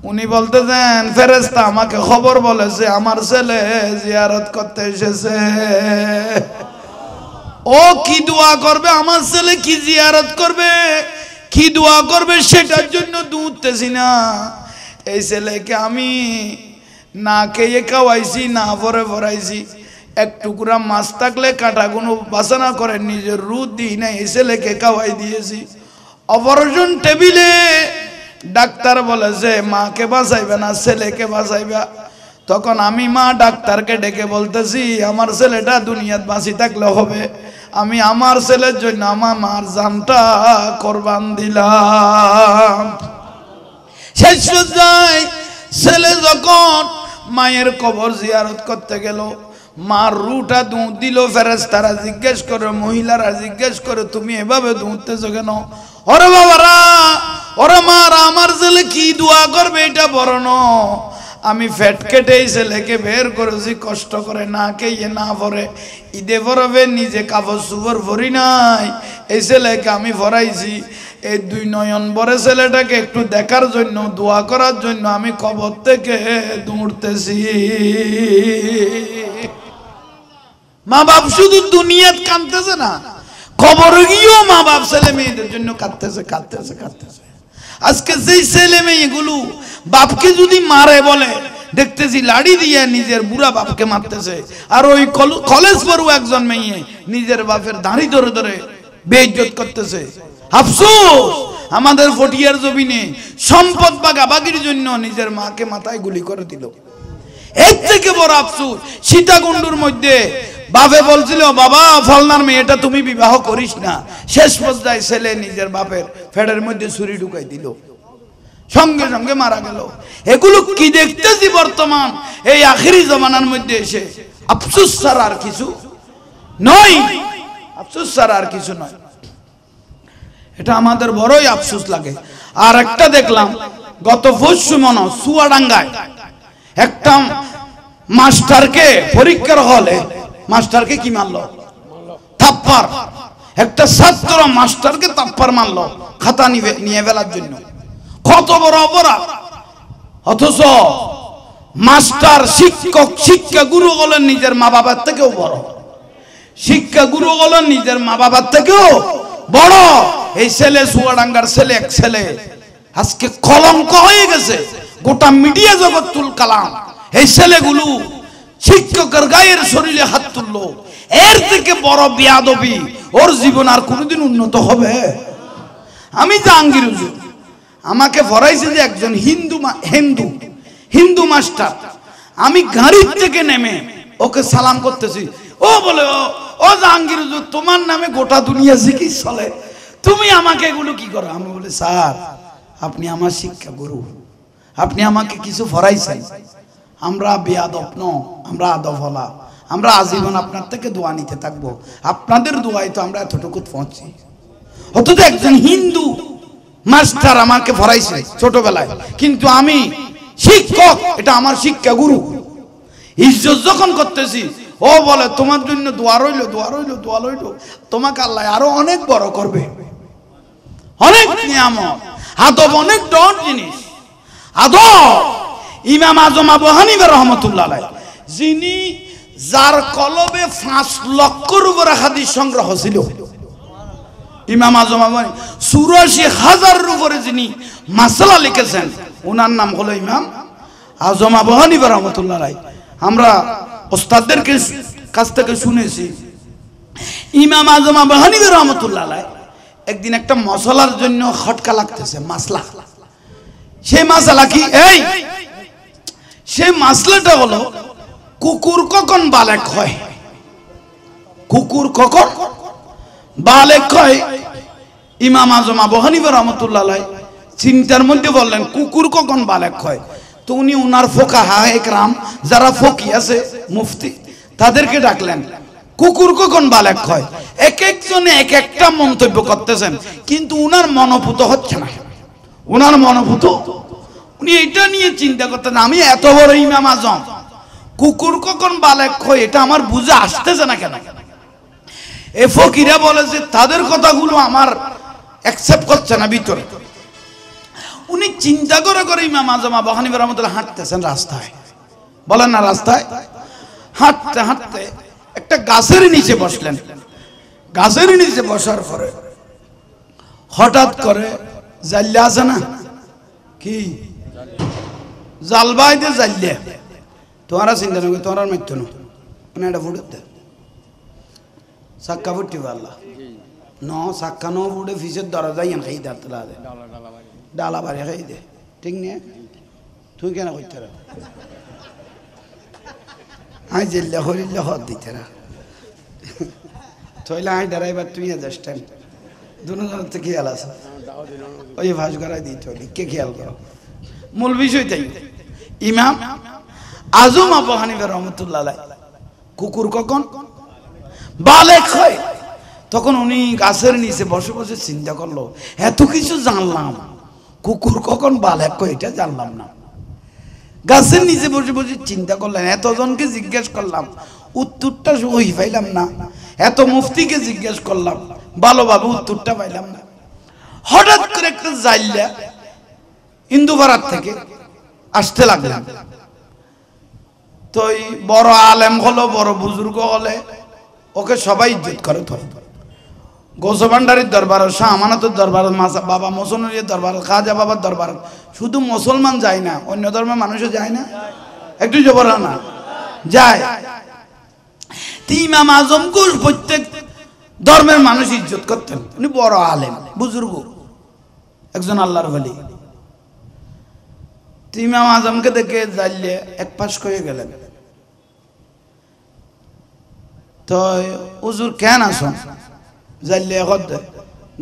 S1: উনি বলতেছেন ফেরেশতা আমাকে খবর বলেছে আমার ছেলে জিয়ারত করতে এসেছে, ও কি দোয়া করবে, আমার ছেলে কি জিয়ারত করবে, কি দোয়া করবে সেটার জন্য দৌড়তেছি না। এই ছেলেকে আমি না খেয়ে খাওয়াইছি, না ভরে ভরাইছি, এক টুকরা মাছ থাকলে কাঁটাগুলো বাসনা করে নিজের রুদ দিই না, এই ছেলেকে খাওয়াই দিয়েছি। অপারেশন টেবিলে ডাক্তার বলেছে মাকে বাঁচাইবে না ছেলেকে বাঁচাইবা, তখন আমি মা ডাক্তারকে ডেকে বলতেছি আমার ছেলেটা দুনিয়াত বাঁচি থাকলে হবে, আমি আমার ছেলের জন্য আমার মার জানটা কোরবান দিলাম। শেষ পর্যায়ে ছেলে যখন মায়ের কবর জিয়ারত করতে গেল, মার রুটা দুধ দিল, ফেরেশতারা জিজ্ঞেস করে, মহিলারা জিজ্ঞেস করে তুমি এভাবে দুধতেছো কেন? ওরে বাবারা, ওরে মারা, আমার ছেলে কি দোয়া করবে এটা বড় ন, আমি ফ্যাট কেটে এই ছেলেকে বের করেছি কষ্ট করে, না খেয়ে না ভরে, ঈদে ভরবে নিজে কাপড় সুপড় ভরি নাই, এই ছেলেকে আমি ভরাইছি। এই দুই নয়ন ভরে ছেলেটাকে একটু দেখার জন্য, দোয়া করার জন্য আমি কবর থেকে দৌড়তেছি। মা বাপ শুধু দুনিয়াত কাঁদতেছে না, কবরে গিয়েও মা বাপ ছেলে মেয়েদের জন্য কাঁদতেছে কাঁদতেছে কাঁদতেছে। আজকে যেই ছেলে মেয়েগুলো বাপকে যদি মারে বলে দেখতেছি লাড়ি দিয়ে নিজের বুড়া বাপকে মারতেছে, আর ওই কলেজ পড়ুয়া একজন মেয়ে নিজের বাপের দাড়ি ধরে ধরে বেইজ্জত করতেছে। আফসোস আমাদের ফটিয়ার জমিনে সম্পদ ভাগাভাগির জন্য নিজের মাকে মাথায় গুলি করে দিল। এর থেকে বড় আফসোস সীতাকুণ্ডুর মধ্যে বাপে বলছিল বাবা ফলনার মেয়েটা তুমি বিবাহ করিস না, শেষ পর্যায়ে ছেলে নিজের বাপের ফেডের মধ্যে ছুরি ঢুকাই দিল, সঙ্গে সঙ্গে মারা গেল। এগুলো কি দেখতেছি বর্তমান এই আখিরি জমানার মধ্যে এসে। আফসোস ছাড়া আর কিছু নয়, আফসোস ছাড়া আর কিছু নয়। এটা আমাদের বড়ই আফসোস লাগে। আর একটা দেখলাম গত পরশু মনে চুয়াডাঙ্গায় একটা মাস্টারকে পরীক্ষার হলে মাস্টারকে কি মারলো? থাপ্পড়। একটা ছাত্র মাস্টারকে থাপ্পড় মারলো খাতা নিয়ে ফেলার জন্য। কত বড় অপরাধ! অথচ মাস্টার শিক্ষক শিক্ষা গুরু হলেন নিজের মা বাবার থেকেও বড়। শিক্ষা গুরু হলেন নিজের মা বাবার থেকেও বড়। এই ছেলে চুয়াডাঙ্গার ছেলে এক ছেলে আজকে কলঙ্ক হয়ে গেছে গোটা মিডিয়া জগৎ কালাম। এই ছেলেগুলো শিক্ষকের গায়ের শরীরে হাত তুললো, এর থেকে বড় বেয়াদবি ওর জীবন আর কোনোদিন উন্নত হবে? আমি জাহাঙ্গীর হুজুর, আমাকে পড়াইছে যে একজন হিন্দু মাস্টার। আমি গাড়ির থেকে নেমে ওকে সালাম করতেছি, ও বলে ও জাহাঙ্গীর হুজুর, তোমার নামে গোটা দুনিয়া জিকির চলে, তুমি আমাকে এগুলো কি করো? আমি বলি, স্যার আপনি আমার শিক্ষা গুরু, আপনি আমাকে কিছু পড়াইছেন, আমরা বেয়াদব ন, আমরা আদবওয়ালা, আমরা আজীবন আপনার থেকে দোয়া নিতে থাকবো, আপনাদের দোয়ায় তো আমরা এতটুকু পৌঁছি। অথচ একজন হিন্দু মাস্টার আমাকে পড়াইছে ছোটবেলায়, কিন্তু আমি শিক্ষক, এটা আমার শিক্ষা গুরু। ইজ্জত যখন করতেছি, ও বলে তোমার জন্য দোয়া রইলো, দোয়া রইলো, দোয়া রইলো, তোমাকে আল্লাহ আরো অনেক বড় করবে, অনেক নিয়ামত। আদব অনেক ডর জিনিস। আদব ইমাম আজম আবু হানিফা রাহমাতুল্লাহ আলাইহি, যিনি যার কলবে 5 লক্ষর উপরে হাদিস সংগ্রহ ছিল, ইমাম আজম আবু হানিফা 84,000 উপরে যিনি মাসআলা লিখেছেন, ওনার নাম হলো ইমাম আজম আবু হানিফা রাহমাতুল্লাহ আলাইহি। আমরা ওস্তাদদের কাছ থেকে শুনেছি, ইমাম আজম আবু হানিফা রাহমাতুল্লাহ আলাইহি একদিন একটা মশলার জন্য খটকা লাগতেছে, মাসলা। সেই মাসলা কি? সেই মাসলাটা হলো কুকুর কখন বালেক হয়? কুকুর কখন বালেক হয়? ইমাম আজম আবু হানিফা রাহমাতুল্লাহ আলাইহি চিন্তার মধ্যে বললেন কুকুর কখন বালেক হয়। তো উনি উনার ফুকাহা একরাম যারা ফকি আছে, মুফতি, তাদেরকে ডাকলেন, কুকুর কখন বালেক হয়? এক একজনে এক একটা মন্তব্য করতেছেন, কিন্তু উনার মনোভূত হচ্ছে না। উনার মনোভূত, উনি এটা নিয়ে চিন্তা করতেন, আমি এত বড় ইমাম আজম, কুকুর কখন বালেক হয় এটা আমার বুঝে আসতেছে না কেন? এ ফকিরা বলে যে তাদের কথাগুলো আমার অ্যাকসেপ্ট করছে না ভিতরে। উনি চিন্তা করে করে ইমাম আজম আবু হানিফা রাহমাতুল্লাহ হাঁটতেছেন রাস্তায়, বলেন না, রাস্তায় হাঁটতে হাঁটতে একটা গাছের নিচে বসলেন। গাছের নিচে বসার পরে হঠাৎ করে জাল্লা আছে না, কি জালবাই দে জাল্লা, তোমারা চিন্তা নয়, তোমার মৃত্যু না, মানে এটা ফুটে দে সাক্কা ফুটি পাল্লা ন সাক্কা ন ফুটে ফিসের দরজা ইয়ান খাই দে, ডালা বাড়ি খাই দে, ঠিক নেই? তুই কেন করতে রা? আই জেল্লা হরিল্লা হদ দিতে রা, থইলে আই ড্রাইভার তুই যাচ্ছেন দুজনের তো খেয়াল আছে, ওই ভাস করাই দিতে হলি কে খেয়াল করো। মূল বিষয় তাই, ইমাম আজম আবু হানিফা রাহমাতুল্লাহ আলাইহি কুকুর কখন বালেক হয়, তখন উনি গাছের নিচে বসে বসে চিন্তা করলো, এত কিছু জানলাম, কুকুর কখন বালেক হয় এটা জানলাম না। গাছের নিচে বসে বসে চিন্তা করলেন, এতজনকে জিজ্ঞেস করলাম, উত্তরটা ওই পাইলাম না, এত মুফতিকে জিজ্ঞেস করলাম, ভালোভাবে উত্তরটা পাইলাম না। হঠাৎ করে একটা জাইল্লা ইন্দুপাড়ার থেকে আসতে লাগলাম। তো বড় আলেম হলো, বড় বুজুর্গ হলে ওকে সবাই ইজ্জত করে। তো গোসভান্ডারির দরবার, শাহ আমানতের দরবার, বাবা মোসনের দরবার, খাজা বাবার দরবার, শুধু মুসলমান যায় না, অন্য ধর্মের মানুষও যায় না, একটু জবর না যায়। ইমাম আজম ঘোষ প্রত্যেক ধর্মের মানুষ ইজ্জত করতেন, উনি বড় আলেম বুজুর্গ একজন আল্লাহর ওলি। ইমাম আজমকে দেখে জানলে এক পাশ করে গেলেন। তো হুজুর কেন আসুন? জানলে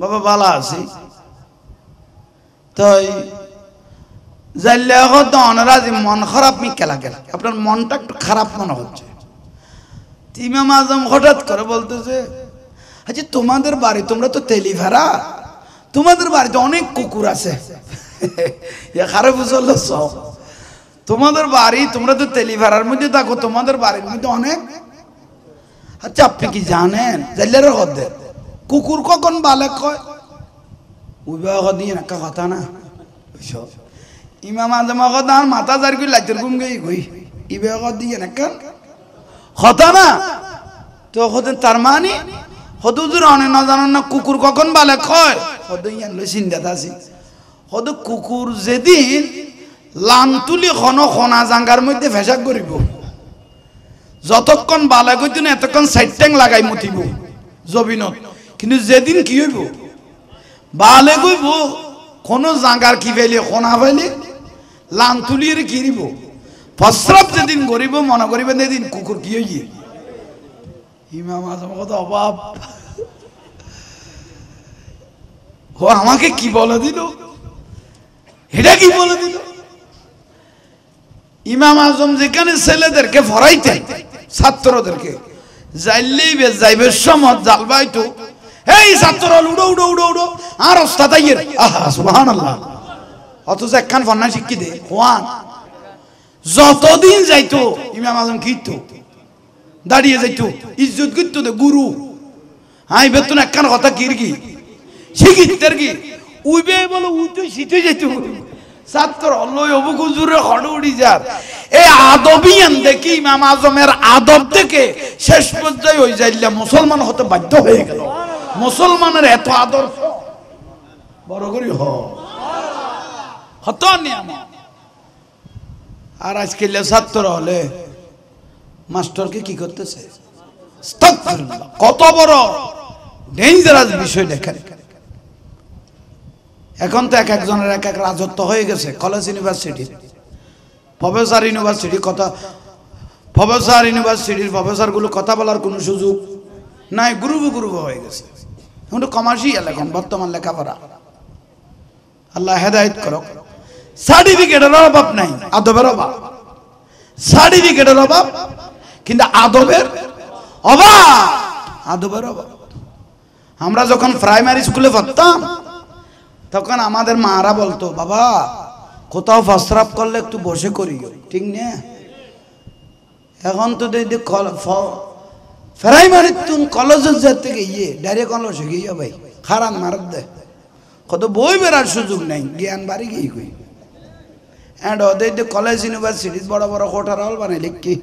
S1: বাবা ভালো আছি। তো জানলে অনারাজি মন খারাপ মিকে লাগে, আপনার মনটা একটু খারাপ মনে হচ্ছে। ইমাম আজম হঠাৎ করে বলতেছে, আচ্ছা তোমাদের বাড়ি, তোমরা তো তেলি ভেড়া, তোমাদের বাড়িতে অনেক কুকুর আছে খারাপ বুঝলো সব তোমাদের বাড়ি তোমরা তো তেলিভাড়ার মধ্যে থাকো তোমাদের বাড়ির মধ্যে অনেক আচ্ছা আপনি কি জানেন জানলে হদে কুকুর কখন বালেক কয় ওই বাবা দিয়ে একটা কথা না ইমাম আজম কথা মাথা যার কি লাইতের ঘুম গই গই ই বাবা দিয়ে একটা কথা না তো হতে তার মানে হদুজুর অনেক না জানান না কুকুর কখন বালেক কয় হদ ইয়ান লই চিন্তা আছে হদ কুকুর যেদিন লান তুলি খনা জাঙ্গার মধ্যে ফেসাক করিব যতক্ষণ বালা কইতো না এতক্ষণ সাইড ট্যাং লাগাই মতিব জবিনত কিন্তু যেদিন কি হইব বালে কইব কোন জাঙ্গার কি ফেলে খনা ফেলে লান তুলিয়ে কিরিব ফসরব যেদিন করিব মনে করিবেন এদিন কুকুর কি হইয়ে ইমাম আজম কত অভাব ও আমাকে কি বলে দিল এটা কি বলে দিল ইমাম আজম যেখানে ছেলেদেরকে ফরাইতেন ছাত্রদেরকে যাইলেই বেশ যাইবের সময় জালবাইতো এই ছাত্র উড়ো উড়ো উড়ো উড়ো আর ওস্তাদ আইয়ের আহা সুবহানাল্লাহ অথচ একখান ফন্না শিক্ষি দে কোয়ান যতদিন যাইতো ইমাম আজম কিতো দাঁড়িয়ে যাইতো ইজ্জত করতো দে গুরু হাই বেতন একখান কথা কিরকি শিখিতের কি উইবে বলো উই তো শিখে যাইতো ছাত্র লই অবু হুজুরে হড় উড়ি যার এই আদবিয়ান দেখি ইমাম আজমের আদব থেকে শেষ পর্যায়ে হই যাইলা মুসলমান হতে বাধ্য হয়ে গেল মুসলমানের এত আদর্শ বড় করি হতো নিয়ম আর আজকে ছাত্র হলে মাস্টারকে কি করতেছে কত বড় ডেঞ্জারাস বিষয় দেখেন এখন তো এক একজনের এক এক রাজত্ব হয়ে গেছে কলেজ ইউনিভার্সিটি প্রফেসর ইউনিভার্সিটি কথা প্রফেসর ইউনিভার্সিটির প্রফেসরগুলো কথা বলার কোনো সুযোগ নাই গ্রুপ হয়ে গেছে এখন কমার্শিয়াল এখন বর্তমান লেখাপড়া আল্লাহ হেদায়েত করো সার্টিফিকেটের অভাব নাই আদবের অভাব সার্টিফিকেটের অভাব কিন্তু আদবের অভাব আমরা যখন প্রাইমারি স্কুলে পড়তাম তখন আমাদের মারা বলতো বাবা কোথাও প্রস্রাব করলে একটু বসে করিও ঠিক না এখন তো প্রাইমারি তুন কলেজের যেতে গিয়ে ডাইরেক্ট কলেজে গিয়ে ভাই খারাপ মারত দে কত বই বেড়ার সুযোগ নাই জ্ঞান বাড়ি গিয়ে কই এন্ড ওদের কলেজ ইউনিভার্সিটি বড় বড় কোঠার হল বানাই লিখি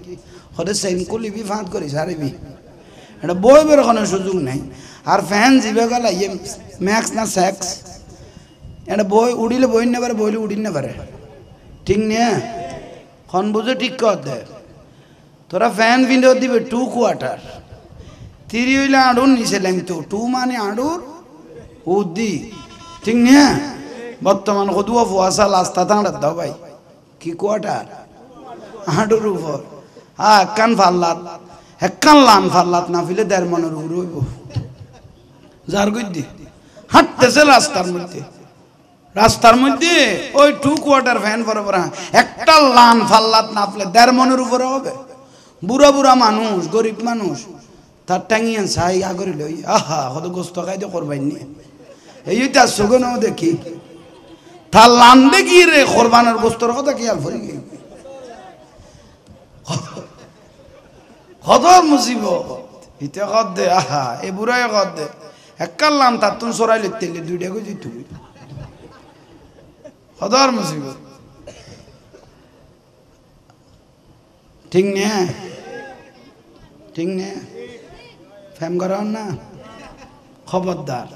S1: ওদের সেম কুলিবি ফাঁদ করি সারিবি এটা বই বের কোনো সুযোগ নাই আর ফ্যান জিবে গেল ইয়ে ম্যাক্স না সেক্স এটা বই উড়িলে বই না পারে বইলে উড়ি না পারে ঠিক না খন বুঝে ঠিক কর দে তোরা ফ্যান বিন্ডো দিবে 2 কোয়ার্টার 3 হইলে আড়ুর নিচে লাইমতো 2 মানে আড়ুর উদ্দি ঠিক না বর্তমান কদুয়া ফুয়াশা লাস্তা দাঁড়াত দাও ভাই কি কোয়ার্টার আড়ুর উপর কান ফাল্লাত একখান লান ফাল্লাত না ফিলে 1.5 মনের উপর হইব যার গদ্দি হাঁটতেছে রাস্তার মধ্যে ওই 2 কোয়ার্টার ফ্যান বরাবর একটা লান ফাল্লাত না ফেলে 1.5 মনের উপরে হবে বুড়া মানুষ গরিব মানুষ তার টাঙিয়ান ছাই আগরে লই আহা কত গোস্ত খাইতে করবাই নি এই তার সগন দেখি তার লান দেখি রে কোরবানের গোস্তর কথা কি আল ফরি কদর মুসিবত ইতে কদ দে আহা এ বুড়াই কদ দে একটা লান তার তুন সরাই লিখতে দুইটা গো জিতু কদর মুসিবত ঠিক না ফ্যাম করান না খবরদার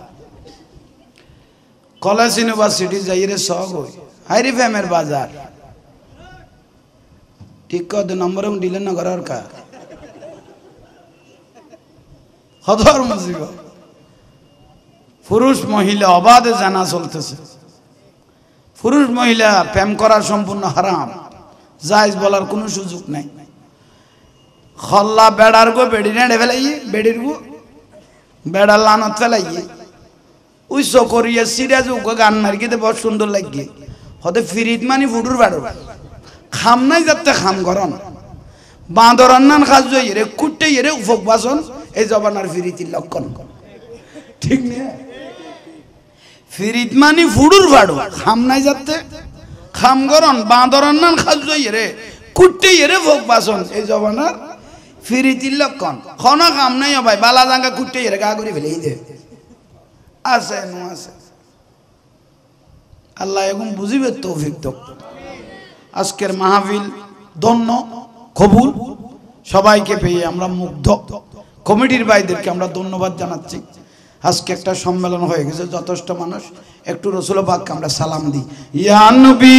S1: কলেজ ইউনিভার্সিটি যাই রে সগ হই হাইরি ফ্যামের বাজার ঠিক কত নম্বর দিলেন না করার কা খদর মুসিবত পুরুষ মহিলা অবাধে জানা চলতেছে পুরুষ মহিলা প্রেম করা সম্পূর্ণ হারাম জায়েজ বলার কোনো সুযোগ নাই খল্লা বেড়ার গো বেড়ি নেড়ে ফেলাইয়ে বেড়ির গো বেড়ার লানত ফেলাইয়ে ওই চকরিয়া সিরাজ গো গান মারিয়ে বড় সুন্দর লাগিয়ে হতে ফিরিত মানি ফুটুর বেড়ো খাম নাই যাতে খাম গরম বাঁদর নান খাজ রে কুটে রে উপক বাসন এই জবানার ফিরিতির লক্ষণ ঠিক না ফিরিত মানি ফুডুর ভাড়ো খাম নাই যাতে খাম গরন বাঁদরন নান খাজই রে কুট্টি রে ভোগ বাসন এই জবানার ফিরিতির লক্ষণ খন খাম নাই ভাই বালা জাঙ্গা কুট্টি রে গা করে ফেলেই দে আছে নো আছে আল্লাহ এখন বুঝিবে তৌফিক তো আজকের মাহফিল ধন্য কবুল সবাইকে পেয়ে আমরা মুগ্ধ কমিটির ভাইদেরকে আমরা ধন্যবাদ জানাচ্ছি আজকে একটা সম্মেলন হয়ে গেছে যথেষ্ট মানুষ একটু রাসূল পাককে আমরা সালাম দিই ইয়া নবী